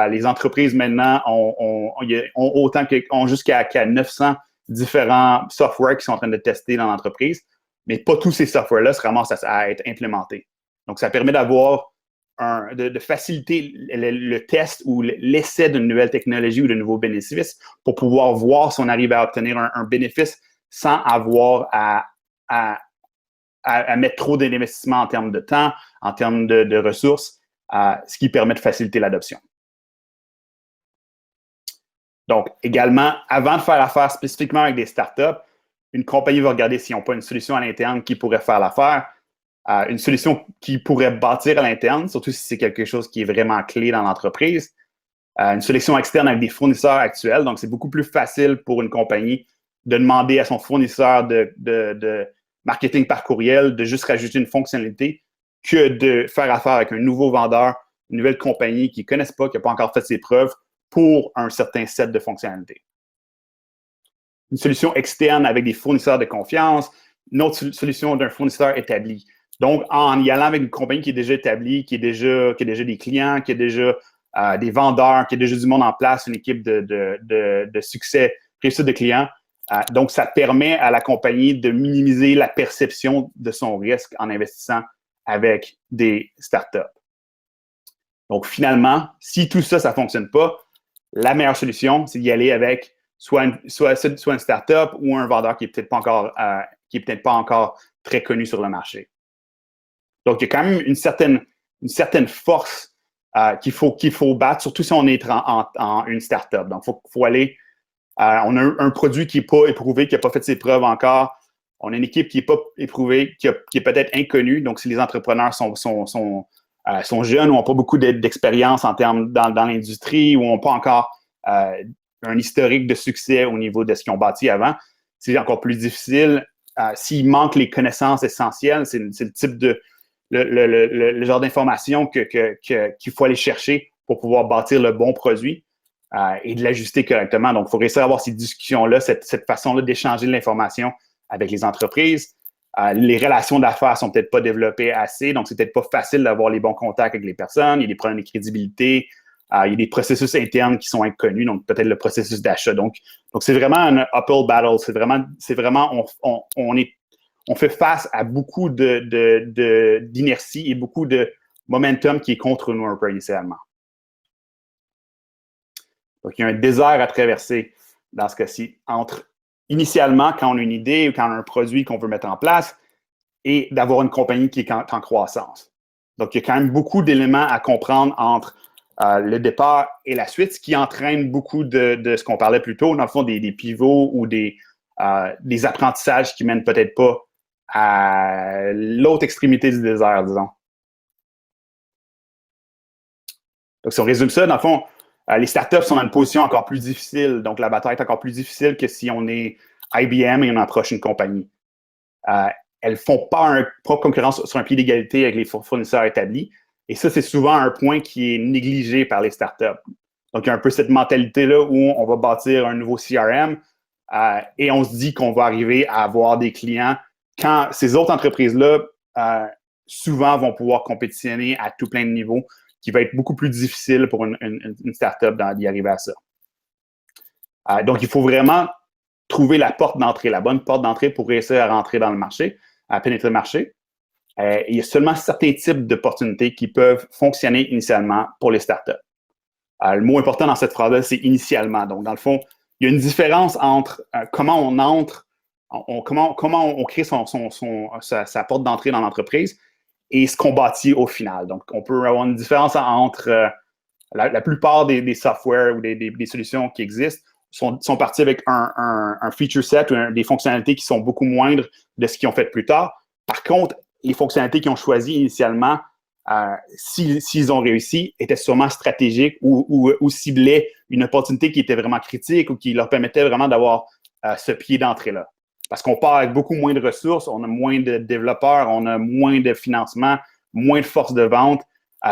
les entreprises maintenant ont jusqu'à 900 différents softwares qui sont en train de tester dans l'entreprise, mais pas tous ces softwares-là se ramassent à être implémentés. Donc, ça permet de faciliter le test ou l'essai d'une nouvelle technologie ou de nouveaux bénéfices pour pouvoir voir si on arrive à obtenir un bénéfice sans avoir à mettre trop d'investissement en termes de temps, en termes de ressources, ce qui permet de faciliter l'adoption. Donc, également, avant de faire affaire spécifiquement avec des startups, une compagnie va regarder s'ils n'ont pas une solution à l'interne qui pourrait faire l'affaire, une solution qui pourrait bâtir à l'interne, surtout si c'est quelque chose qui est vraiment clé dans l'entreprise, une sélection externe avec des fournisseurs actuels. Donc, c'est beaucoup plus facile pour une compagnie de demander à son fournisseur de marketing par courriel de juste rajouter une fonctionnalité que de faire affaire avec un nouveau vendeur, une nouvelle compagnie qui ne connaissent pas, qui n'a pas encore fait ses preuves pour un certain set de fonctionnalités. Une solution externe avec des fournisseurs de confiance, une autre solution d'un fournisseur établi. Donc, en y allant avec une compagnie qui est déjà établie, qui a déjà des clients, qui a déjà des vendeurs, qui a déjà du monde en place, une équipe de succès, réussite de clients. Donc, ça permet à la compagnie de minimiser la perception de son risque en investissant avec des startups. Donc, finalement, si tout ça, ça ne fonctionne pas, la meilleure solution, c'est d'y aller avec soit une startup ou un vendeur qui n'est peut-être pas encore très connu sur le marché. Donc, il y a quand même une certaine force qu'il faut battre, surtout si on est en une startup. Donc, il faut aller. On a un produit qui n'est pas éprouvé, qui n'a pas fait ses preuves encore. On a une équipe qui n'est pas éprouvée, qui est peut-être inconnue. Donc, si les entrepreneurs sont jeunes ou n'ont pas beaucoup d'expérience en termes dans l'industrie ou n'ont pas encore un historique de succès au niveau de ce qu'ils ont bâti avant, c'est encore plus difficile. S'il manque les connaissances essentielles, c'est le type de le genre d'information qu'il faut aller chercher pour pouvoir bâtir le bon produit et de l'ajuster correctement. Donc, il faut réussir à avoir ces discussions-là, cette façon-là d'échanger de l'information avec les entreprises. Les relations d'affaires sont peut-être pas développées assez, donc c'est peut-être pas facile d'avoir les bons contacts avec les personnes. Il y a des problèmes de crédibilité. Il y a des processus internes qui sont inconnus, donc peut-être le processus d'achat. Donc c'est vraiment un uphill battle. C'est vraiment on fait face à beaucoup d'inertie et beaucoup de momentum qui est contre nous un peu initialement. Donc, il y a un désert à traverser dans ce cas-ci entre initialement, quand on a une idée ou quand on a un produit qu'on veut mettre en place et d'avoir une compagnie qui est en croissance. Donc, il y a quand même beaucoup d'éléments à comprendre entre le départ et la suite, ce qui entraîne beaucoup de ce qu'on parlait plus tôt, dans le fond, des pivots ou des apprentissages qui mènent peut-être pas à l'autre extrémité du désert, disons. Donc, si on résume ça, dans le fond, les startups sont dans une position encore plus difficile. Donc, la bataille est encore plus difficile que si on est IBM et on approche une compagnie. Elles ne font pas une propre concurrence sur un pied d'égalité avec les fournisseurs établis. Et ça, c'est souvent un point qui est négligé par les startups. Donc, il y a un peu cette mentalité-là où on va bâtir un nouveau CRM et on se dit qu'on va arriver à avoir des clients quand ces autres entreprises-là souvent vont pouvoir compétitionner à tout plein de niveaux, qui va être beaucoup plus difficile pour une startup d'y arriver à ça. Donc, il faut vraiment trouver la porte d'entrée, la bonne porte d'entrée pour réussir à rentrer dans le marché, à pénétrer le marché. Il y a seulement certains types d'opportunités qui peuvent fonctionner initialement pour les startups. Le mot important dans cette phrase-là, c'est initialement. Donc, dans le fond, il y a une différence entre comment on entre, comment on crée sa porte d'entrée dans l'entreprise et ce qu'on bâtit au final. Donc, on peut avoir une différence entre la plupart des softwares ou des solutions qui existent sont partis avec un feature set ou des fonctionnalités qui sont beaucoup moindres de ce qu'ils ont fait plus tard. Par contre, les fonctionnalités qu'ils ont choisies initialement, s'ils ont réussi, étaient sûrement stratégiques ou ciblaient une opportunité qui était vraiment critique ou qui leur permettait vraiment d'avoir ce pied d'entrée-là. Parce qu'on part avec beaucoup moins de ressources, on a moins de développeurs, on a moins de financement, moins de force de vente.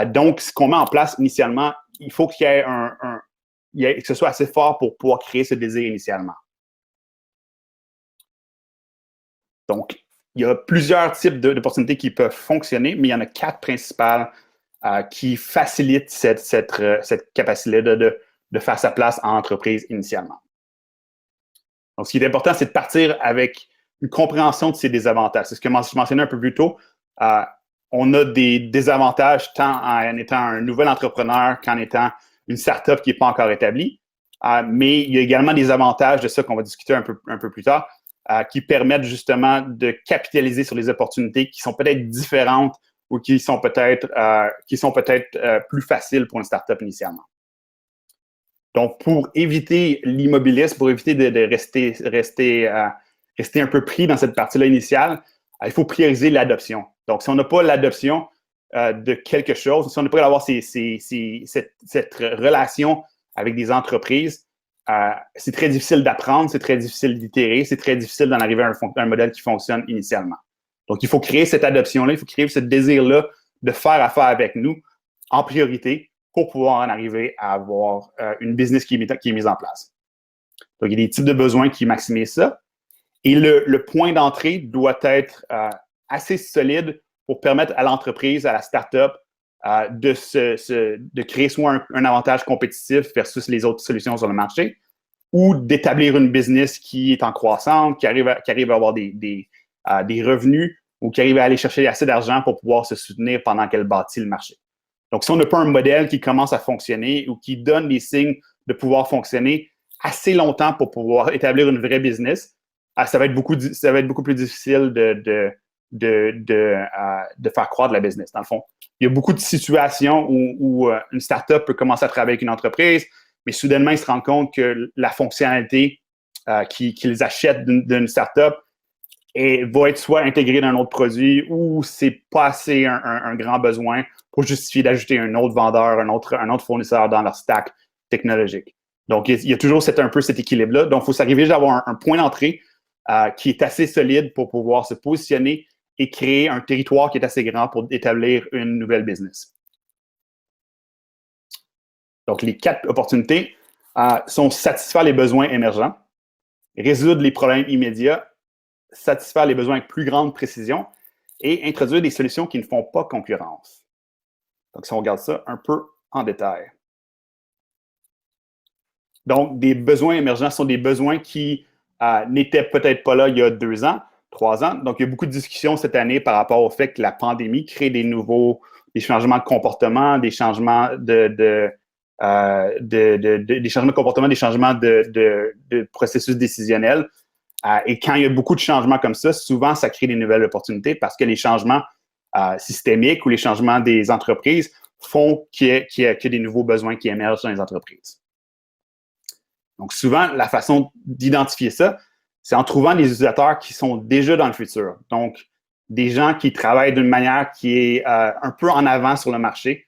Donc, ce qu'on met en place initialement, il faut qu'il y ait que ce soit assez fort pour pouvoir créer ce désir initialement. Donc, il y a plusieurs types d'opportunités qui peuvent fonctionner, mais il y en a 4 principales qui facilitent cette capacité-là de faire sa place en entreprise initialement. Donc, ce qui est important, c'est de partir avec une compréhension de ces désavantages. C'est ce que je mentionnais un peu plus tôt. On a des désavantages tant en étant un nouvel entrepreneur qu'en étant une startup qui n'est pas encore établie. Mais il y a également des avantages de ça qu'on va discuter un peu plus tard qui permettent justement de capitaliser sur les opportunités qui sont peut-être différentes ou qui sont peut-être plus faciles pour une startup initialement. Donc, pour éviter l'immobilisme, pour éviter de rester un peu pris dans cette partie-là initiale, il faut prioriser l'adoption. Donc, si on n'a pas l'adoption de quelque chose, si on n'est pas avoir cette relation avec des entreprises, c'est très difficile d'apprendre, c'est très difficile d'itérer, c'est très difficile d'en arriver à un modèle qui fonctionne initialement. Donc, il faut créer cette adoption-là, il faut créer ce désir-là de faire affaire avec nous en priorité pour pouvoir en arriver à avoir une business qui est mise en place. Donc, il y a des types de besoins qui maximisent ça. Et le point d'entrée doit être assez solide pour permettre à l'entreprise, à la start-up, de créer soit un avantage compétitif versus les autres solutions sur le marché, ou d'établir une business qui est en croissance, qui arrive à avoir des revenus ou qui arrive à aller chercher assez d'argent pour pouvoir se soutenir pendant qu'elle bâtit le marché. Donc, si on n'a pas un modèle qui commence à fonctionner ou qui donne des signes de pouvoir fonctionner assez longtemps pour pouvoir établir une vraie business, ça va être beaucoup plus difficile de faire croître la business, dans le fond. Il y a beaucoup de situations où une startup peut commencer à travailler avec une entreprise, mais soudainement, ils se rendent compte que la fonctionnalité qu'ils achètent d'une startup va être soit intégrée dans un autre produit ou c'est pas assez un grand besoin pour justifier d'ajouter un autre vendeur, un autre fournisseur dans leur stack technologique. Donc, il y a toujours un peu cet équilibre-là. Donc, il faut s'arriver d'avoir un point d'entrée qui est assez solide pour pouvoir se positionner et créer un territoire qui est assez grand pour établir une nouvelle business. Donc, les 4 opportunités sont satisfaire les besoins émergents, résoudre les problèmes immédiats, satisfaire les besoins avec plus grande précision et introduire des solutions qui ne font pas concurrence. Donc, si on regarde ça un peu en détail. Donc, des besoins émergents sont des besoins qui n'étaient peut-être pas là il y a 2 ans, 3 ans. Donc, il y a beaucoup de discussions cette année par rapport au fait que la pandémie crée des changements de comportement, des changements des changements de comportement, des changements de processus décisionnels. Et quand il y a beaucoup de changements comme ça, souvent, ça crée des nouvelles opportunités parce que les changements systémiques ou les changements des entreprises font qu'il y a des nouveaux besoins qui émergent dans les entreprises. Donc, souvent, la façon d'identifier ça, c'est en trouvant des utilisateurs qui sont déjà dans le futur. Donc, des gens qui travaillent d'une manière qui est un peu en avant sur le marché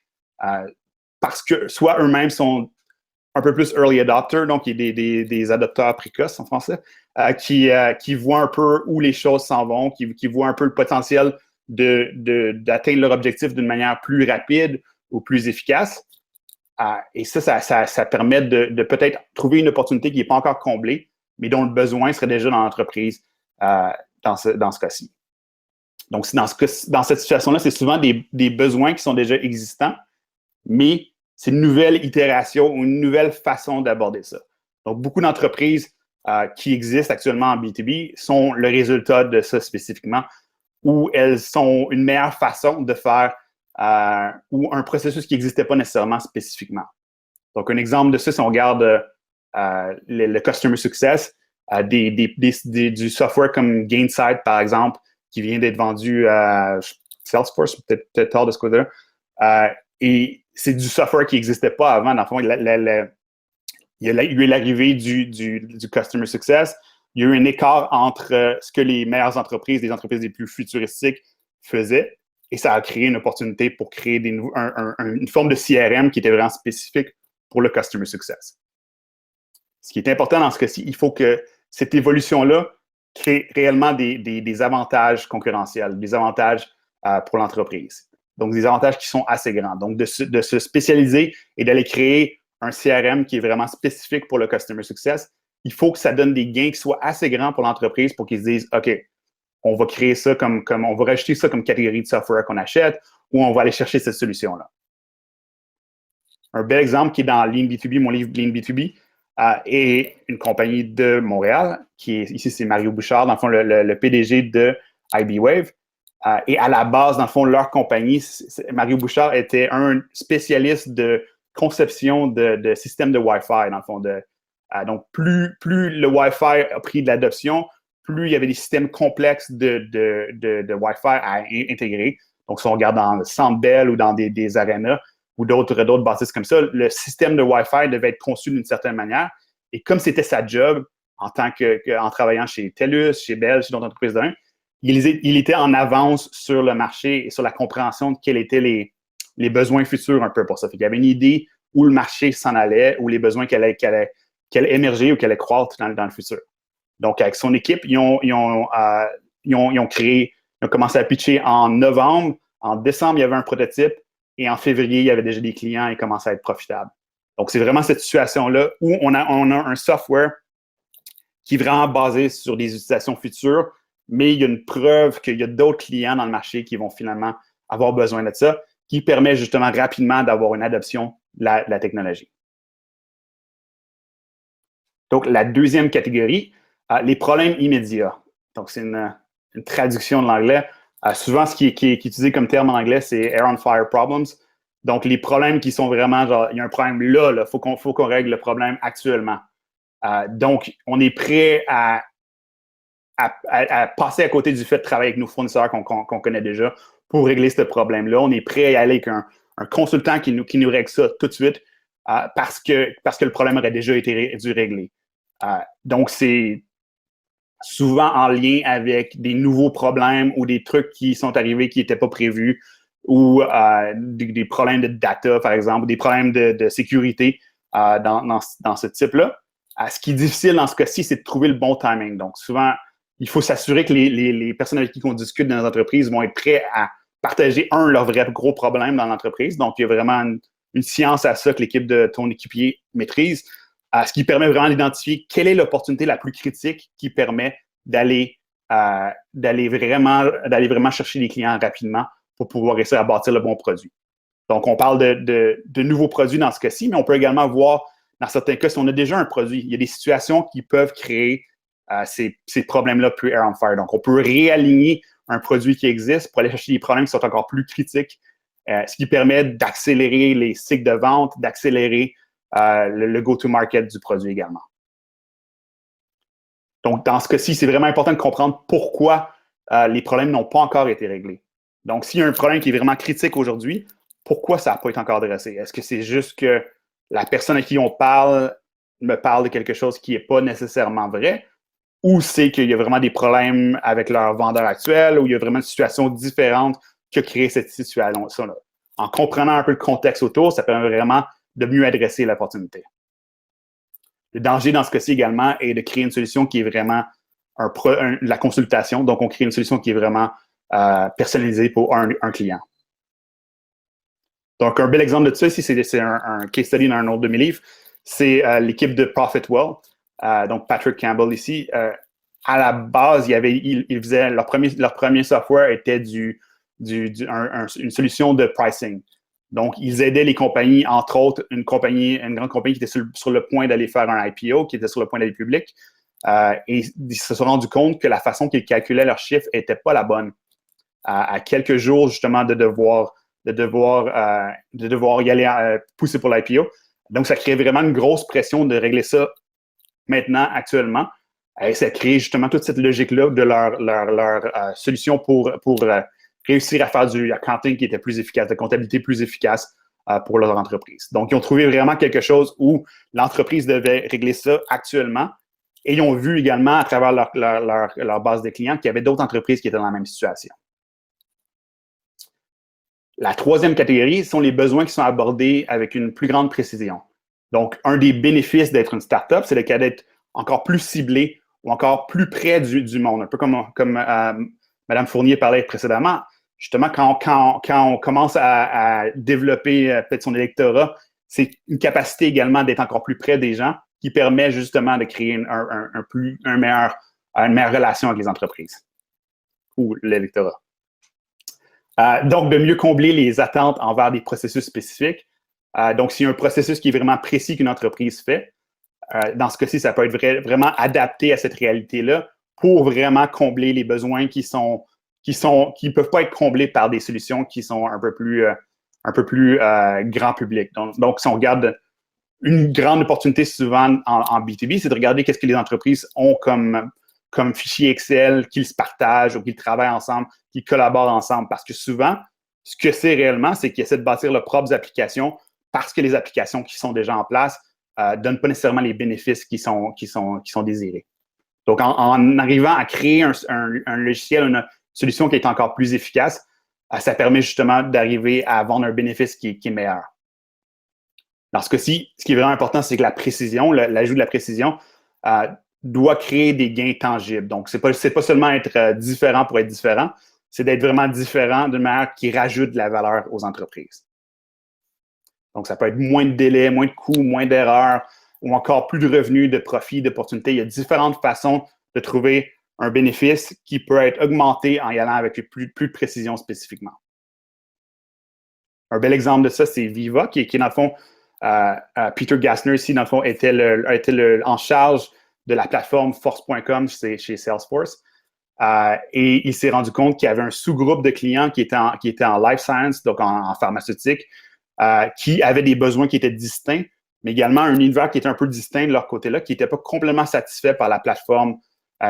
parce que soit eux-mêmes sont un peu plus early adopters, donc il y a des adopteurs précoces en français, qui voient un peu où les choses s'en vont, qui voient un peu le potentiel d'atteindre leur objectif d'une manière plus rapide ou plus efficace. Et ça permet de peut-être trouver une opportunité qui n'est pas encore comblée, mais dont le besoin serait déjà dans l'entreprise dans ce cas-ci. Donc, dans cette situation-là, c'est souvent des besoins qui sont déjà existants, mais c'est une nouvelle itération ou une nouvelle façon d'aborder ça. Donc, beaucoup d'entreprises qui existent actuellement en B2B sont le résultat de ça spécifiquement, où elles sont une meilleure façon de faire ou un processus qui n'existait pas nécessairement spécifiquement. Donc, un exemple de ça, si on regarde le Customer Success, du software comme Gainsight, par exemple, qui vient d'être vendu à Salesforce, peut-être tard de ce côté-là, et c'est du software qui n'existait pas avant. Dans le fond, il y a eu l'arrivée du Customer Success. Il y a eu un écart entre ce que les meilleures entreprises, les entreprises les plus futuristiques faisaient, et ça a créé une opportunité pour créer une forme de CRM qui était vraiment spécifique pour le Customer Success. Ce qui est important dans ce cas-ci, il faut que cette évolution-là crée réellement des avantages concurrentiels, des avantages pour l'entreprise. Donc, des avantages qui sont assez grands. Donc, de se spécialiser et d'aller créer un CRM qui est vraiment spécifique pour le Customer Success, il faut que ça donne des gains qui soient assez grands pour l'entreprise pour qu'ils se disent, OK, on va créer ça on va rajouter ça comme catégorie de software qu'on achète ou on va aller chercher cette solution-là. Un bel exemple qui est dans Lean B2B, mon livre Lean B2B, est une compagnie de Montréal, ici c'est Mario Bouchard, dans le fond, le PDG de IBWave. Et à la base, dans le fond, leur compagnie, Mario Bouchard était un spécialiste de conception de systèmes de Wi-Fi, dans le fond. Donc, plus le Wi-Fi a pris de l'adoption, plus il y avait des systèmes complexes de Wi-Fi à intégrer. Donc, si on regarde dans le Centre Bell ou dans des arénas, ou d'autres bâtisses comme ça, le système de Wi-Fi devait être conçu d'une certaine manière. Et comme c'était sa job, en travaillant chez TELUS, chez Bell, chez d'autres entreprises d'un, il était en avance sur le marché et sur la compréhension de quels étaient les besoins futurs un peu pour ça. Fait qu'il y avait une idée où le marché s'en allait, où les besoins qui allaient émerger ou qui allaient croître dans le futur. Donc, avec son équipe, ils ont commencé à pitcher en novembre. En décembre, il y avait un prototype. Et en février, il y avait déjà des clients et commençaient à être profitables. Donc, c'est vraiment cette situation-là où on a un software qui est vraiment basé sur des utilisations futures, mais il y a une preuve qu'il y a d'autres clients dans le marché qui vont finalement avoir besoin de ça, qui permet justement rapidement d'avoir une adoption de la technologie. Donc, la deuxième catégorie, les problèmes immédiats. Donc, c'est une traduction de l'anglais. Souvent, ce qui est utilisé comme terme en anglais, c'est air on fire problems. Donc, les problèmes qui sont vraiment, genre, il y a un problème là, faut qu'on règle le problème actuellement. Donc, on est prêt à passer à côté du fait de travailler avec nos fournisseurs qu'on connaît déjà pour régler ce problème-là. On est prêt à aller avec un consultant qui nous règle ça tout de suite parce que le problème aurait déjà été dû régler. Donc, c'est souvent en lien avec des nouveaux problèmes ou des trucs qui sont arrivés qui n'étaient pas prévus ou des problèmes de data, par exemple, des problèmes de sécurité dans ce type-là. Ce qui est difficile dans ce cas-ci, c'est de trouver le bon timing. Donc, souvent, il faut s'assurer que les personnes avec qui on discute dans les entreprises vont être prêts à partager, leur vrai gros problème dans l'entreprise. Donc, il y a vraiment une science à ça que l'équipe de ton équipier maîtrise, ce qui permet vraiment d'identifier quelle est l'opportunité la plus critique qui permet d'aller vraiment chercher les clients rapidement pour pouvoir réussir à bâtir le bon produit. Donc, on parle de nouveaux produits dans ce cas-ci, mais on peut également voir, dans certains cas, si on a déjà un produit, il y a des situations qui peuvent créer ces problèmes-là plus air on fire. Donc, on peut réaligner un produit qui existe pour aller chercher des problèmes qui sont encore plus critiques, ce qui permet d'accélérer les cycles de vente, d'accélérer le go-to-market du produit également. Donc, dans ce cas-ci, c'est vraiment important de comprendre pourquoi les problèmes n'ont pas encore été réglés. Donc, s'il y a un problème qui est vraiment critique aujourd'hui, pourquoi ça n'a pas été encore adressé? Est-ce que c'est juste que la personne à qui on parle me parle de quelque chose qui n'est pas nécessairement vrai? Ou c'est qu'il y a vraiment des problèmes avec leur vendeur actuel ou il y a vraiment une situation différente qui a créé cette situation-là? En comprenant un peu le contexte autour, ça permet vraiment de mieux adresser l'opportunité. Le danger dans ce cas-ci également est de créer une solution qui est vraiment la consultation. Donc, on crée une solution qui est vraiment personnalisée pour un client. Donc, un bel exemple de ça ici, c'est un case study dans un autre de mes livres. C'est l'équipe de Profitwell. Donc, Patrick Campbell ici. À la base, ils faisaient leur premier software était une solution de pricing. Donc, ils aidaient les compagnies, entre autres, une grande compagnie qui était sur le point d'aller faire un IPO, qui était sur le point d'aller public. Et ils se sont rendus compte que la façon qu'ils calculaient leurs chiffres n'était pas la bonne. À quelques jours, justement, de devoir y aller pousser pour l'IPO. Donc, ça crée vraiment une grosse pression de régler ça maintenant, actuellement. Et ça crée justement toute cette logique-là de leur solution pour réussir à faire du accounting qui était plus efficace, de comptabilité plus efficace pour leur entreprise. Donc, ils ont trouvé vraiment quelque chose où l'entreprise devait régler ça actuellement. Et ils ont vu également, à travers leur base de clients, qu'il y avait d'autres entreprises qui étaient dans la même situation. La troisième catégorie sont les besoins qui sont abordés avec une plus grande précision. Donc, un des bénéfices d'être une startup, c'est le cas d'être encore plus ciblé ou encore plus près du monde. Un peu comme Mme Fournier parlait précédemment. Justement, quand on commence à développer peut-être son électorat, c'est une capacité également d'être encore plus près des gens qui permet justement de créer une meilleure relation avec les entreprises ou l'électorat. Donc, de mieux combler les attentes envers des processus spécifiques. Donc, s'il y a un processus qui est vraiment précis qu'une entreprise fait, dans ce cas-ci, ça peut être vraiment adapté à cette réalité-là pour vraiment combler les besoins qui peuvent pas être comblés par des solutions qui sont un peu plus grand public. Donc, si on regarde une grande opportunité souvent en B2B, c'est de regarder qu'est-ce que les entreprises ont comme fichier Excel, qu'ils se partagent ou qu'ils travaillent ensemble, qu'ils collaborent ensemble. Parce que souvent, Ce que c'est réellement, c'est qu'ils essaient de bâtir leurs propres applications parce que les applications qui sont déjà en place ne donnent pas nécessairement les bénéfices qui sont désirés. Donc, en arrivant à créer un logiciel, une solution qui est encore plus efficace, ça permet justement d'arriver à avoir un bénéfice qui est meilleur. Dans ce cas-ci, ce qui est vraiment important, c'est que la précision, l'ajout de la précision, doit créer des gains tangibles. Donc, c'est pas seulement être différent pour être différent, c'est d'être vraiment différent d'une manière qui rajoute de la valeur aux entreprises. Donc, ça peut être moins de délais, moins de coûts, moins d'erreurs, ou encore plus de revenus, de profits, d'opportunités. Il y a différentes façons de trouver un bénéfice qui peut être augmenté en y allant avec plus de précision spécifiquement. Un bel exemple de ça, c'est Viva, qui est dans le fond, Peter Gassner ici, dans le fond, était en charge de la plateforme force.com chez Salesforce. Et il s'est rendu compte qu'il y avait un sous-groupe de clients qui était en life science, donc en pharmaceutique, qui avaient des besoins qui étaient distincts, mais également un univers qui était un peu distinct de leur côté-là, qui n'était pas complètement satisfait par la plateforme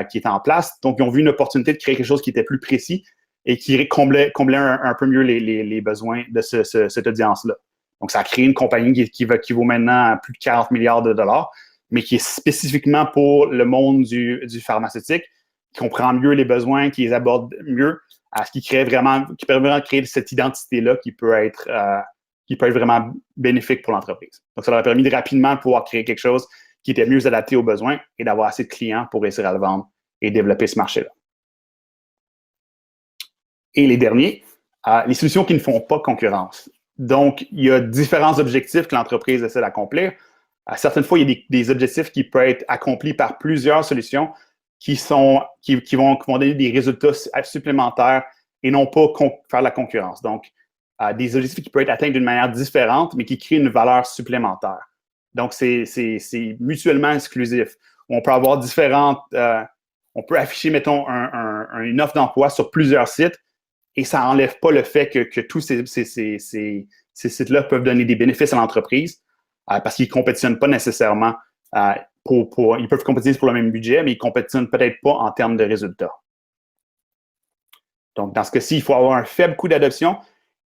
qui était en place. Donc, ils ont vu une opportunité de créer quelque chose qui était plus précis et qui comblait un peu mieux les besoins de cette audience-là. Donc, ça a créé une compagnie qui vaut maintenant plus de 40 milliards de dollars, mais qui est spécifiquement pour le monde du pharmaceutique, qui comprend mieux les besoins, qui les aborde mieux, qui permet vraiment de créer cette identité-là qui peut être vraiment bénéfique pour l'entreprise. Donc, ça leur a permis de rapidement pouvoir créer quelque chose qui était mieux adapté aux besoins et d'avoir assez de clients pour réussir à le vendre et développer ce marché-là. Et les derniers, les solutions qui ne font pas concurrence. Donc, il y a différents objectifs que l'entreprise essaie d'accomplir. Certaines fois, il y a des objectifs qui peuvent être accomplis par plusieurs solutions qui vont donner des résultats supplémentaires et non pas faire la concurrence. Donc, des objectifs qui peuvent être atteints d'une manière différente, mais qui créent une valeur supplémentaire. Donc, c'est mutuellement exclusif. On peut avoir on peut afficher, mettons, une offre d'emploi sur plusieurs sites et ça n'enlève pas le fait que tous ces sites-là peuvent donner des bénéfices à l'entreprise parce qu'ils ne compétitionnent pas nécessairement ils peuvent compétitionner pour le même budget, mais ils ne compétitionnent peut-être pas en termes de résultats. Donc, dans ce cas-ci, il faut avoir un faible coût d'adoption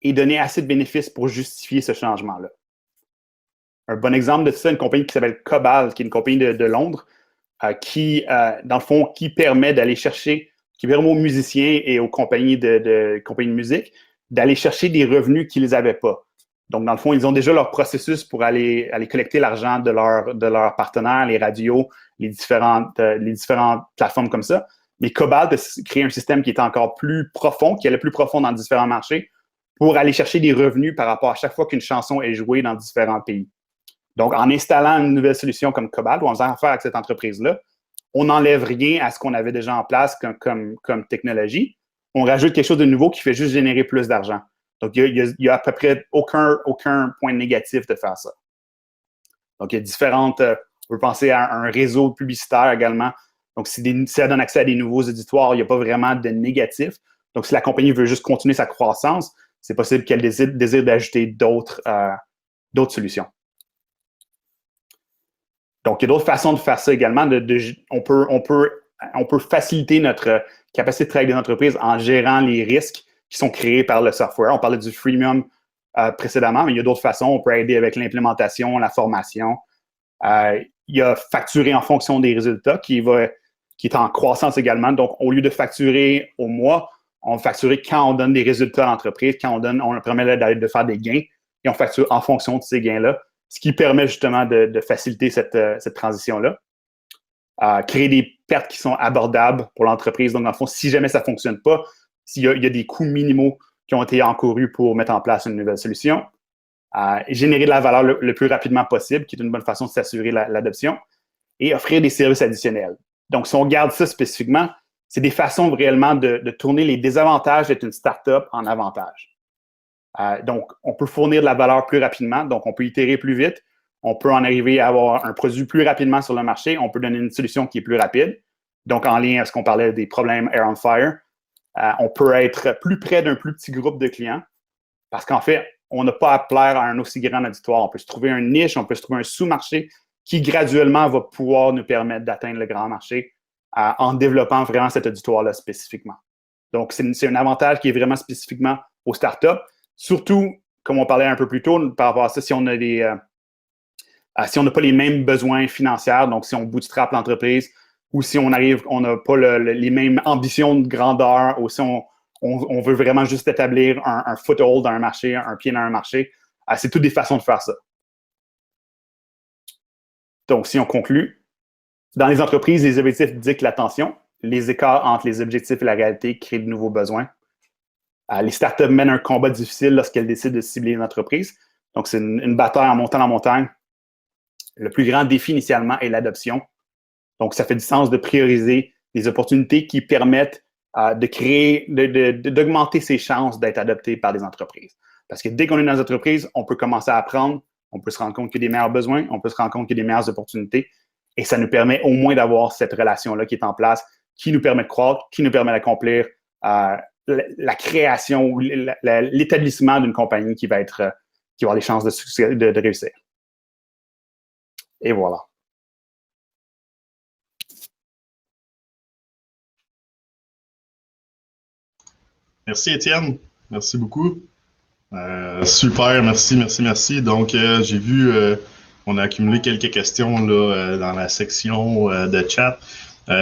et donner assez de bénéfices pour justifier ce changement-là. Un bon exemple de ça, une compagnie qui s'appelle Cobalt, qui est une compagnie de Londres, qui, dans le fond, qui permet aux musiciens et aux compagnies de musique d'aller chercher des revenus qu'ils n'avaient pas. Donc, dans le fond, ils ont déjà leur processus pour aller collecter l'argent de leurs partenaires, les radios, les différentes plateformes comme ça. Mais Cobalt a créé un système qui est encore plus profond, qui est le plus profond dans différents marchés, pour aller chercher des revenus par rapport à chaque fois qu'une chanson est jouée dans différents pays. Donc, en installant une nouvelle solution comme Cobalt ou en faisant affaire avec cette entreprise-là, on n'enlève rien à ce qu'on avait déjà en place comme technologie. On rajoute quelque chose de nouveau qui fait juste générer plus d'argent. Donc, il y a à peu près aucun point négatif de faire ça. Donc, il y a on peut penser à un réseau publicitaire également. Donc, si ça donne accès à des nouveaux auditoires, il n'y a pas vraiment de négatif. Donc, si la compagnie veut juste continuer sa croissance, c'est possible qu'elle désire d'ajouter d'autres solutions. Donc, il y a d'autres façons de faire ça également. On peut faciliter notre capacité de travailler des entreprises en gérant les risques qui sont créés par le software. On parlait du freemium précédemment, mais il y a d'autres façons. On peut aider avec l'implémentation, la formation. Il y a facturer en fonction des résultats qui est en croissance également. Donc, au lieu de facturer au mois, on va facturer quand on donne des résultats à l'entreprise, quand on permet de faire des gains et on facture en fonction de ces gains-là, ce qui permet justement de faciliter cette transition-là. Créer des pertes qui sont abordables pour l'entreprise. Donc, dans le fond, si jamais ça ne fonctionne pas, s'il y a des coûts minimaux qui ont été encourus pour mettre en place une nouvelle solution, générer de la valeur le plus rapidement possible, qui est une bonne façon de s'assurer l'adoption, et offrir des services additionnels. Donc, si on regarde ça spécifiquement, c'est des façons réellement de tourner les désavantages d'être une start-up en avantage. Donc, on peut fournir de la valeur plus rapidement, donc on peut itérer plus vite, on peut en arriver à avoir un produit plus rapidement sur le marché, on peut donner une solution qui est plus rapide. Donc, en lien à ce qu'on parlait des problèmes Air on Fire, on peut être plus près d'un plus petit groupe de clients parce qu'en fait, on n'a pas à plaire à un aussi grand auditoire. On peut se trouver une niche, on peut se trouver un sous-marché qui graduellement va pouvoir nous permettre d'atteindre le grand marché en développant vraiment cet auditoire-là spécifiquement. Donc, c'est un avantage qui est vraiment spécifiquement aux startups, Surtout, comme on parlait un peu plus tôt, par rapport à ça, si on a si on n'a pas les mêmes besoins financiers, donc si on bootstrap l'entreprise, ou si on n'a pas les mêmes ambitions de grandeur, ou si on veut vraiment juste établir un foothold dans un marché, un pied dans un marché, c'est toutes des façons de faire ça. Donc, si on conclut, dans les entreprises, les objectifs dictent l'attention. Les écarts entre les objectifs et la réalité créent de nouveaux besoins. Les startups mènent un combat difficile lorsqu'elles décident de cibler une entreprise. Donc, c'est une bataille en montant la montagne. Le plus grand défi initialement est l'adoption. Donc, ça fait du sens de prioriser les opportunités qui permettent d'augmenter ses chances d'être adopté par des entreprises. Parce que dès qu'on est dans une entreprise, on peut commencer à apprendre, on peut se rendre compte qu'il y a des meilleurs besoins, on peut se rendre compte qu'il y a des meilleures opportunités. Et ça nous permet au moins d'avoir cette relation-là qui est en place, qui nous permet de croître, qui nous permet d'accomplir la création ou l'établissement d'une compagnie qui va avoir des chances de réussir. Et voilà. Merci, Étienne. Merci beaucoup. Super, merci. Donc, j'ai vu, on a accumulé quelques questions là, dans la section de chat.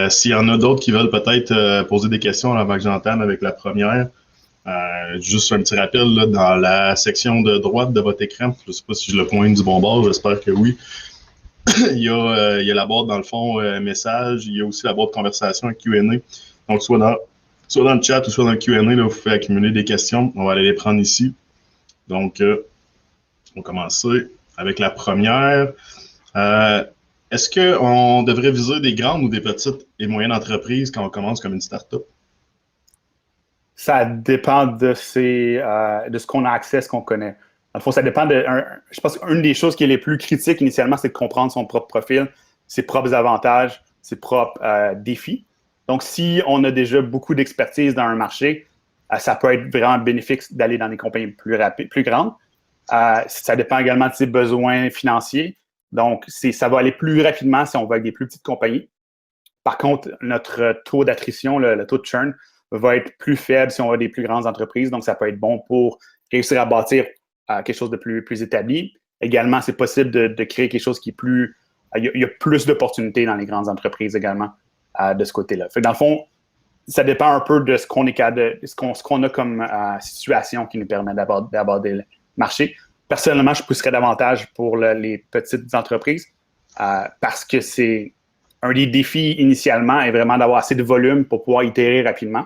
S'il y en a d'autres qui veulent peut-être poser des questions avant que j'entame avec la première, juste un petit rappel, là, dans la section de droite de votre écran, je ne sais pas si je le pointe du bon bord, j'espère que oui. il y a la boîte dans le fond message, il y a aussi la boîte conversation Q&A. Donc, soit dans le chat ou soit dans le Q&A, là, vous pouvez accumuler des questions. On va aller les prendre ici. Donc, on va commencer avec la première. Est-ce qu'on devrait viser des grandes ou des petites et moyennes entreprises quand on commence comme une start-up? Ça dépend de ce qu'on a accès, ce qu'on connaît. Dans le fond, ça dépend je pense qu'une des choses qui est les plus critiques initialement, c'est de comprendre son propre profil, ses propres avantages, ses propres défis. Donc, si on a déjà beaucoup d'expertise dans un marché, ça peut être vraiment bénéfique d'aller dans des compagnies plus grandes. Ça dépend également de ses besoins financiers. Donc, ça va aller plus rapidement si on va avec des plus petites compagnies. Par contre, notre taux d'attrition, le taux de churn, va être plus faible si on a des plus grandes entreprises. Donc, ça peut être bon pour réussir à bâtir quelque chose de plus établi. Également, c'est possible de créer quelque chose qui est plus... Il y a plus d'opportunités dans les grandes entreprises également de ce côté-là. Fait que dans le fond, ça dépend un peu de ce qu'on a comme situation qui nous permet d'aborder le marché. Personnellement, je pousserais davantage pour les petites entreprises parce que c'est un des défis initialement est vraiment d'avoir assez de volume pour pouvoir itérer rapidement.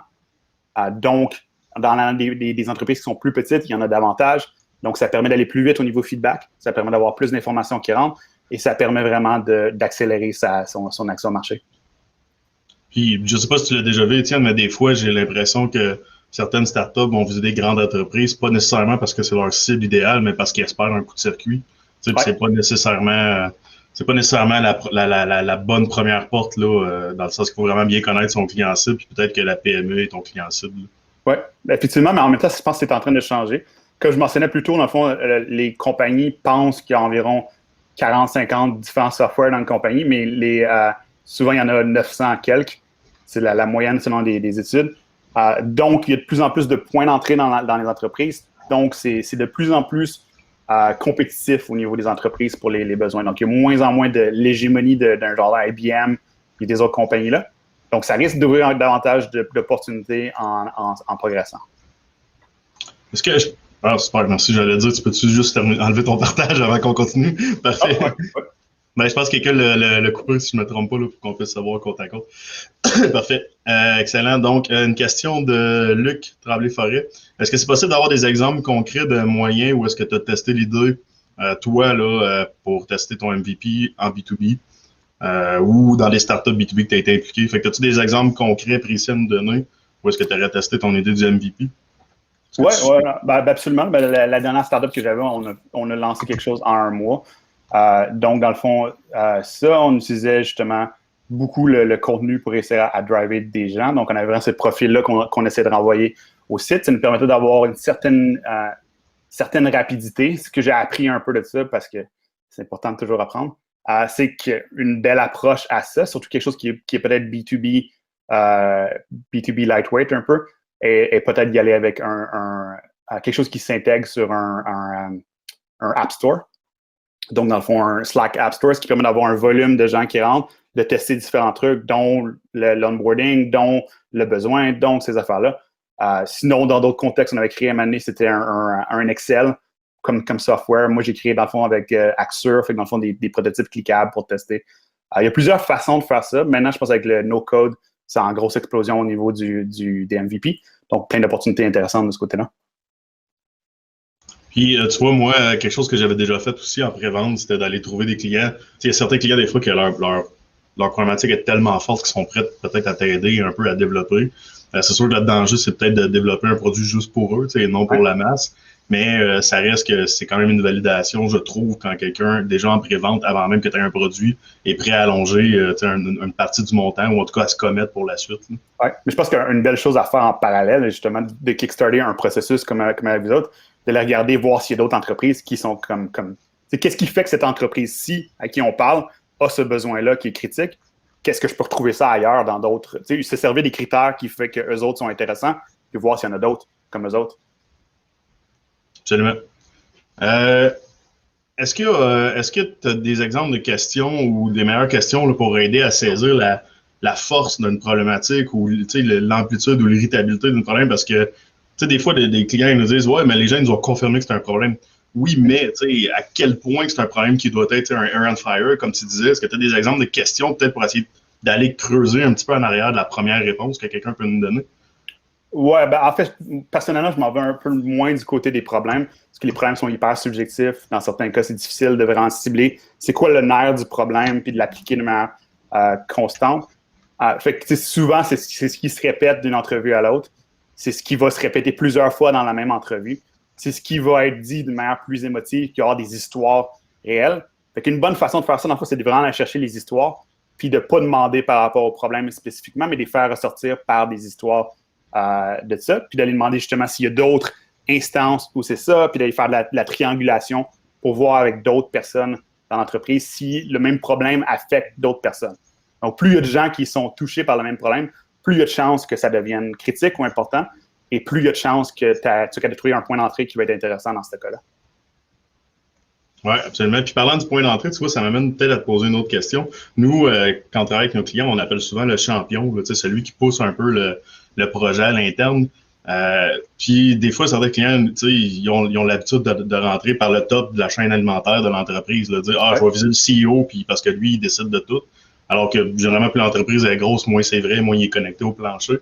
Donc, dans des entreprises qui sont plus petites, il y en a davantage. Donc, ça permet d'aller plus vite au niveau feedback. Ça permet d'avoir plus d'informations qui rentrent et ça permet vraiment d'accélérer son accès au marché. Puis, je ne sais pas si tu l'as déjà vu, Étienne, mais des fois, j'ai l'impression que certaines startups vont viser des grandes entreprises, pas nécessairement parce que c'est leur cible idéale, mais parce qu'ils espèrent un coup de circuit. Tu sais, ouais. C'est pas nécessairement la bonne première porte, là, dans le sens qu'il faut vraiment bien connaître son client cible, puis peut-être que la PME est ton client cible. Oui, effectivement, mais en même temps, je pense que c'est en train de changer. Comme je mentionnais plus tôt, dans le fond, les compagnies pensent qu'il y a environ 40-50 différents softwares dans une compagnie, mais souvent, il y en a 900 quelques. C'est la moyenne selon des études. Donc, il y a de plus en plus de points d'entrée dans les entreprises. Donc, c'est de plus en plus compétitif au niveau des entreprises pour les besoins. Donc, il y a moins en moins de l'hégémonie d'un genre IBM et des autres compagnies-là. Donc, ça risque d'ouvrir davantage d'opportunités en progressant. Est-ce que... Ah, super, merci. J'allais dire, tu peux-tu juste enlever ton partage avant qu'on continue? Parfait. Ah, ouais. Ben, je pense que quelqu'un le couper, si je ne me trompe pas, là, pour qu'on puisse savoir côte à côte. Parfait. Excellent. Donc, une question de Luc Tremblay-Forêt. Est-ce que c'est possible d'avoir des exemples concrets de moyens où est-ce que tu as testé l'idée, toi, là, pour tester ton MVP en B2B ou dans des startups B2B que tu as été impliqué? Fait que as-tu des exemples concrets, précis à nous donner? Où est-ce que tu aurais testé ton idée du MVP? Oui, absolument. Ben, la dernière startup que j'avais, on a lancé quelque chose en 1 mois. Donc, dans le fond, ça, on utilisait justement beaucoup le contenu pour essayer à driver des gens. Donc, on avait vraiment ce profil-là qu'on essaie de renvoyer au site. Ça nous permettait d'avoir une certaine rapidité. Ce que j'ai appris un peu de ça, parce que c'est important de toujours apprendre, c'est qu'une belle approche à ça, surtout quelque chose qui est peut-être B2B lightweight un peu, et peut-être d'y aller avec un quelque chose qui s'intègre sur un App Store. Donc, dans le fond, un Slack App Store, ce qui permet d'avoir un volume de gens qui rentrent, de tester différents trucs, dont l'onboarding, dont le besoin, dont ces affaires-là. Sinon, dans d'autres contextes, on avait créé à un moment donné, c'était un Excel comme software. Moi, j'ai créé, dans le fond, avec Axure, fait que dans le fond, des prototypes cliquables pour tester. Il y a plusieurs façons de faire ça. Maintenant, je pense avec le no-code, c'est en grosse explosion au niveau des MVP. Donc, plein d'opportunités intéressantes de ce côté-là. Puis, tu vois, moi, quelque chose que j'avais déjà fait aussi en pré-vente, c'était d'aller trouver des clients. Il y a certains clients, des fois, que leur problématique est tellement forte qu'ils sont prêts peut-être à t'aider un peu à développer. C'est sûr que le danger, c'est peut-être de développer un produit juste pour eux, et non pour la masse. Mais ça reste que c'est quand même une validation, je trouve, quand quelqu'un, déjà en pré-vente, avant même que tu aies un produit, est prêt à allonger une partie du montant ou en tout cas à se commettre pour la suite. Oui, mais je pense qu'une belle chose à faire en parallèle, justement, de kickstarter un processus comme avec vous autres, de la regarder, voir s'il y a d'autres entreprises qui sont comme qu'est-ce qui fait que cette entreprise-ci, à qui on parle, a ce besoin-là qui est critique? Qu'est-ce que je peux retrouver ça ailleurs dans d'autres? Tu sais, se servir des critères qui font qu'eux autres sont intéressants, puis voir s'il y en a d'autres comme eux autres. Absolument. Est-ce que tu as des exemples de questions ou des meilleures questions là, pour aider à saisir la force d'une problématique ou l'amplitude ou l'irritabilité d'un problème? Parce que des fois, des clients ils nous disent « Ouais, mais les gens ils nous ont confirmé que c'est un problème. » Oui, mais à quel point c'est un problème qui doit être un air on fire, comme tu disais? Est-ce que tu as des exemples de questions peut-être pour essayer d'aller creuser un petit peu en arrière de la première réponse que quelqu'un peut nous donner? Ouais, ben en fait, personnellement, je m'en vais un peu moins du côté des problèmes, parce que les problèmes sont hyper subjectifs. Dans certains cas, c'est difficile de vraiment cibler c'est quoi le nerf du problème, puis de l'appliquer de manière constante. Fait que souvent, c'est ce qui se répète d'une entrevue à l'autre. C'est ce qui va se répéter plusieurs fois dans la même entrevue. C'est ce qui va être dit de manière plus émotive, qu'il y aura des histoires réelles. Fait qu'une bonne façon de faire ça, dans le fond, c'est de vraiment aller chercher les histoires, puis de ne pas demander par rapport au problème spécifiquement, mais de les faire ressortir par des histoires de ça, puis d'aller demander justement s'il y a d'autres instances où c'est ça, puis d'aller faire de la triangulation pour voir avec d'autres personnes dans l'entreprise si le même problème affecte d'autres personnes. Donc, plus il y a de gens qui sont touchés par le même problème, plus il y a de chances que ça devienne critique ou important, et plus il y a de chances que tu as trouvé un point d'entrée qui va être intéressant dans ce cas-là. Oui, absolument. Puis parlant du point d'entrée, tu vois, ça m'amène peut-être à te poser une autre question. Nous, quand on travaille avec nos clients, on appelle souvent le champion, là, celui qui pousse un peu le projet à l'interne. Puis des fois, certains clients, ils ont l'habitude de rentrer par le top de la chaîne alimentaire de l'entreprise, de dire je vais viser le CEO puis parce que lui, il décide de tout. Alors que généralement, plus l'entreprise est grosse, moins c'est vrai, moins il est connecté au plancher.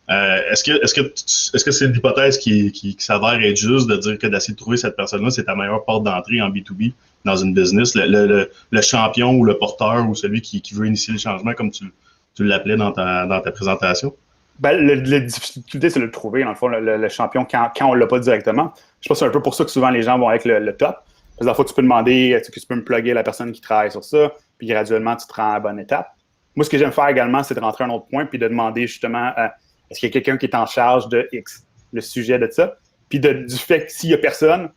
Est-ce que c'est l'hypothèse qui s'avère être juste de dire que d'essayer de trouver cette personne-là, c'est ta meilleure porte d'entrée en B2B dans une business, le champion ou le porteur ou celui qui veut initier le changement, comme tu l'appelais dans ta présentation? Ben, la difficulté, c'est de le trouver, dans le fond, le champion, quand on ne l'a pas directement. Je pense que c'est un peu pour ça que souvent les gens vont avec le top. Parce que dans le fond, tu peux demander, est-ce que tu peux me plugger la personne qui travaille sur ça, puis graduellement, tu te rends à la bonne étape. Moi, ce que j'aime faire également, c'est de rentrer à un autre point, puis de demander justement, est-ce qu'il y a quelqu'un qui est en charge de X, le sujet de ça, puis du fait que s'il n'y a personne,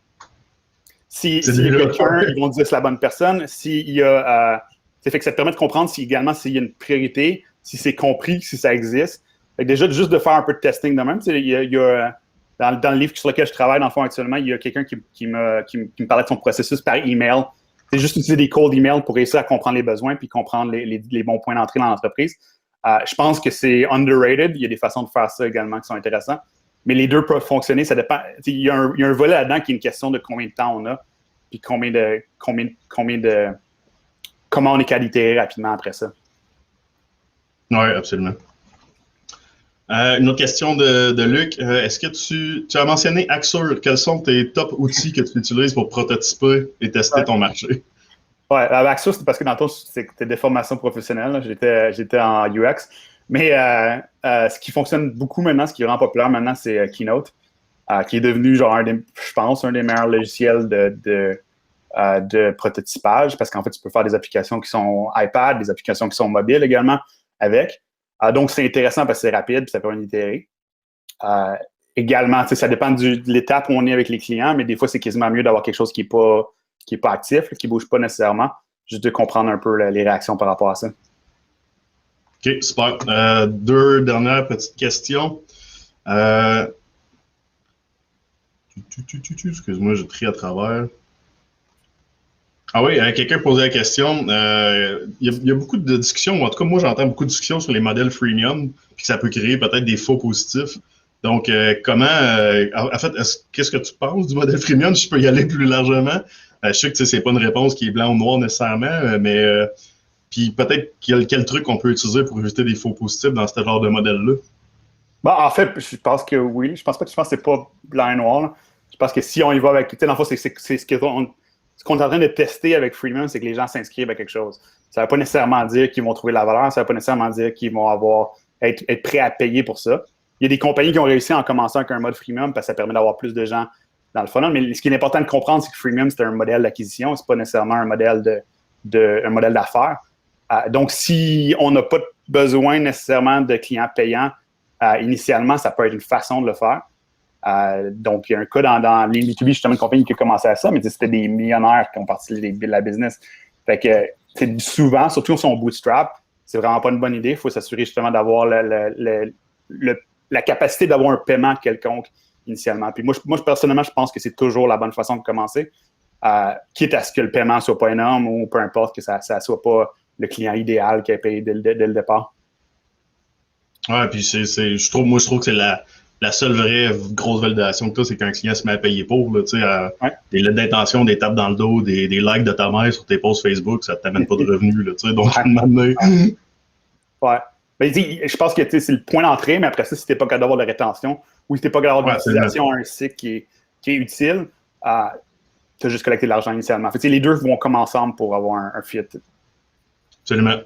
s'il y a quelqu'un, ils vont dire que c'est la bonne personne. S'il y a, ça fait que ça te permet de comprendre également s'il y a une priorité, si c'est compris, si ça existe. Fait que déjà, juste de faire un peu de testing de même. Il y a dans le livre sur lequel je travaille, dans le fond, actuellement, il y a quelqu'un qui me parlait de son processus par email. C'est juste utiliser des cold emails pour réussir à comprendre les besoins puis comprendre les bons points d'entrée dans l'entreprise. Je pense que c'est underrated. Il y a des façons de faire ça également qui sont intéressantes. Mais les deux peuvent fonctionner. Ça dépend. Il y a un volet là-dedans qui est une question de combien de temps on a puis comment on est qualité rapidement après ça. Oui, absolument. Une autre question de Luc. Est-ce que tu as mentionné Axure? Quels sont tes top outils que tu utilises pour prototyper et tester ton marché? Oui, Axure, c'est parce que dans le temps, c'était des formations professionnelles. J'étais en UX. Mais ce qui fonctionne beaucoup maintenant, ce qui est vraiment populaire maintenant, c'est Keynote, qui est devenu, genre, je pense, un des meilleurs logiciels de prototypage, parce qu'en fait, tu peux faire des applications qui sont iPad, des applications qui sont mobiles également avec. Donc, c'est intéressant parce que c'est rapide et ça permet d'itérer. Également, ça dépend de l'étape où on est avec les clients, mais des fois, c'est quasiment mieux d'avoir quelque chose qui n'est pas actif, qui ne bouge pas nécessairement, juste de comprendre un peu les réactions par rapport à ça. OK, super. Deux dernières petites questions. Excuse-moi, j'ai pris à travers. Ah oui, quelqu'un posait la question. Il y a beaucoup de discussions, ou en tout cas, moi, j'entends beaucoup de discussions sur les modèles freemium, puis que ça peut créer peut-être des faux positifs. Donc, comment, en fait, qu'est-ce que tu penses du modèle freemium? Je peux y aller plus largement. Je sais que c'est pas une réponse qui est blanc ou noir nécessairement, mais puis peut-être quel truc on peut utiliser pour éviter des faux positifs dans ce genre de modèle-là? Bon, en fait, je pense que oui. Je pense que c'est pas blanc et noir, là. Je pense que si on y va avec. Tu sais, dans le fond, c'est ce qu'on est en train de tester avec Freemium, c'est que les gens s'inscrivent à quelque chose. Ça ne veut pas nécessairement dire qu'ils vont trouver de la valeur, ça ne veut pas nécessairement dire qu'ils vont être prêts à payer pour ça. Il y a des compagnies qui ont réussi en commençant avec un mode freemium parce que ça permet d'avoir plus de gens dans le funnel. Mais ce qui est important de comprendre, c'est que freemium, c'est un modèle d'acquisition, c'est pas nécessairement un modèle d'affaires. Donc, si on n'a pas besoin nécessairement de clients payants initialement, ça peut être une façon de le faire. Donc, il y a un cas dans les B2B, justement, une compagnie qui a commencé à ça, mais c'était des millionnaires qui ont parti de la business. Fait que souvent, surtout si on bootstrap, c'est vraiment pas une bonne idée. Il faut s'assurer justement d'avoir la capacité d'avoir un paiement quelconque initialement. Puis moi, personnellement, je pense que c'est toujours la bonne façon de commencer, quitte à ce que le paiement soit pas énorme ou peu importe que ça soit pas le client idéal qui a payé dès le départ. Ouais, puis je trouve que c'est la seule vraie grosse validation que tu as, c'est qu'un client se met à payer pour, là, tu sais, des lettres d'intention, des tapes dans le dos, des likes de ta mère sur tes posts Facebook, ça ne t'amène pas de revenus, là, tu sais, donc à un moment donné. Ouais. Mais je pense que c'est le point d'entrée, mais après ça, si tu n'es pas capable d'avoir de rétention ou si tu n'es pas capable d'avoir de l'utilisation à un site qui est utile, tu as juste collecté de l'argent initialement. Fait, les deux vont comme ensemble pour avoir un fit. Absolument.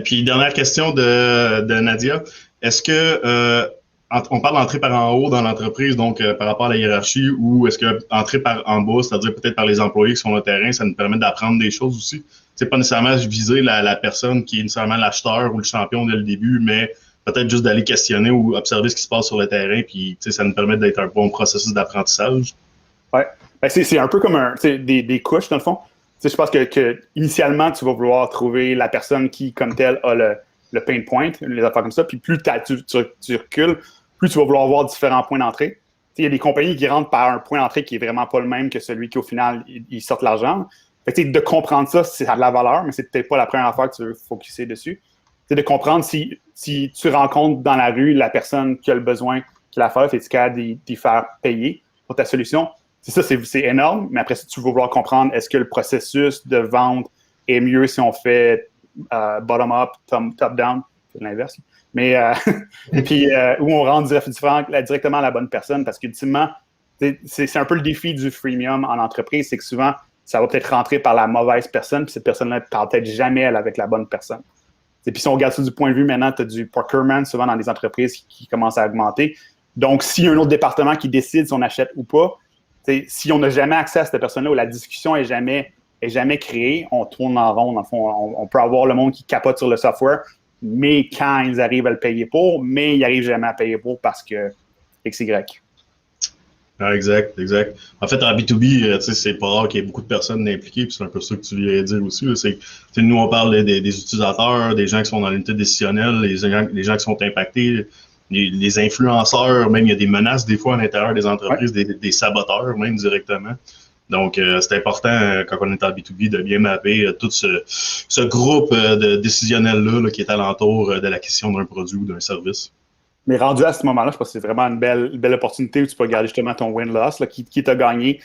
Puis, dernière question de Nadia. Est-ce que on parle d'entrer par en haut dans l'entreprise, donc par rapport à la hiérarchie, ou est-ce que entrer par en bas, c'est-à-dire peut-être par les employés qui sont sur le terrain, ça nous permet d'apprendre des choses aussi? C'est pas nécessairement viser la personne qui est nécessairement l'acheteur ou le champion dès le début, mais peut-être juste d'aller questionner ou observer ce qui se passe sur le terrain, puis ça nous permet d'être un bon processus d'apprentissage. Oui. Ben, c'est un peu comme des couches, dans le fond. Je pense que initialement, tu vas vouloir trouver la personne qui, comme telle, a le pain point, les affaires comme ça. Puis plus tu recules, plus tu vas vouloir avoir différents points d'entrée. Il y a des compagnies qui rentrent par un point d'entrée qui est vraiment pas le même que celui qui, au final, ils sortent l'argent. De comprendre ça, ça a de la valeur, mais c'est peut-être pas la première affaire que tu veux focuser dessus. C'est de comprendre si tu rencontres dans la rue la personne qui a le besoin, qui l'a fait, et tu es capable d'y faire payer pour ta solution. C'est énorme, mais après ça, tu vas vouloir comprendre est-ce que le processus de vente est mieux si on fait bottom-up, top-down, c'est l'inverse. Mais puis où on rentre directement à la bonne personne, parce qu'ultimement, c'est un peu le défi du freemium en entreprise, c'est que souvent, ça va peut-être rentrer par la mauvaise personne, puis cette personne-là ne parle peut-être jamais avec la bonne personne. Et puis si on regarde ça du point de vue maintenant, tu as du procurement souvent dans des entreprises qui commencent à augmenter. Donc, s'il y a un autre département qui décide si on achète ou pas, si on n'a jamais accès à cette personne-là ou la discussion est jamais créée, on tourne en rond. Dans le fond, on peut avoir le monde qui capote sur le software, mais quand ils arrivent à le payer pour, mais ils n'arrivent jamais à payer pour parce que XY. Ah, exact. En fait, en B2B, c'est pas rare qu'il y ait beaucoup de personnes impliquées, puis c'est un peu ça que tu viens de dire aussi. C'est nous, on parle des utilisateurs, des gens qui sont dans l'unité décisionnelle, les gens qui sont impactés, les influenceurs, même il y a des menaces des fois à l'intérieur des entreprises, des saboteurs même directement. Donc, c'est important quand on est en B2B de bien mapper tout ce groupe de décisionnels-là qui est alentour de l'acquisition d'un produit ou d'un service. Mais rendu à ce moment-là, je pense que c'est vraiment une belle opportunité où tu peux regarder justement ton win-loss, qui t'a gagné,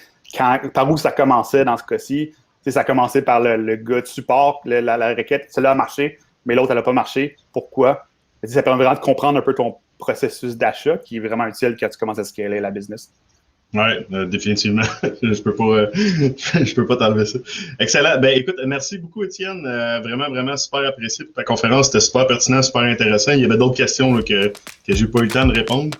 par où ça commençait dans ce cas-ci. Ça a commencé par le gars de support, la requête, celle-là a marché, mais l'autre, elle n'a pas marché. Pourquoi? Ça permet vraiment de comprendre un peu ton processus d'achat qui est vraiment utile quand tu commences à scaler la business. Oui, définitivement. je peux pas t'enlever ça. Excellent. Ben, écoute, merci beaucoup, Étienne. Vraiment super apprécié pour ta conférence. C'était super pertinent, super intéressant. Il y avait d'autres questions là, que j'ai pas eu le temps de répondre.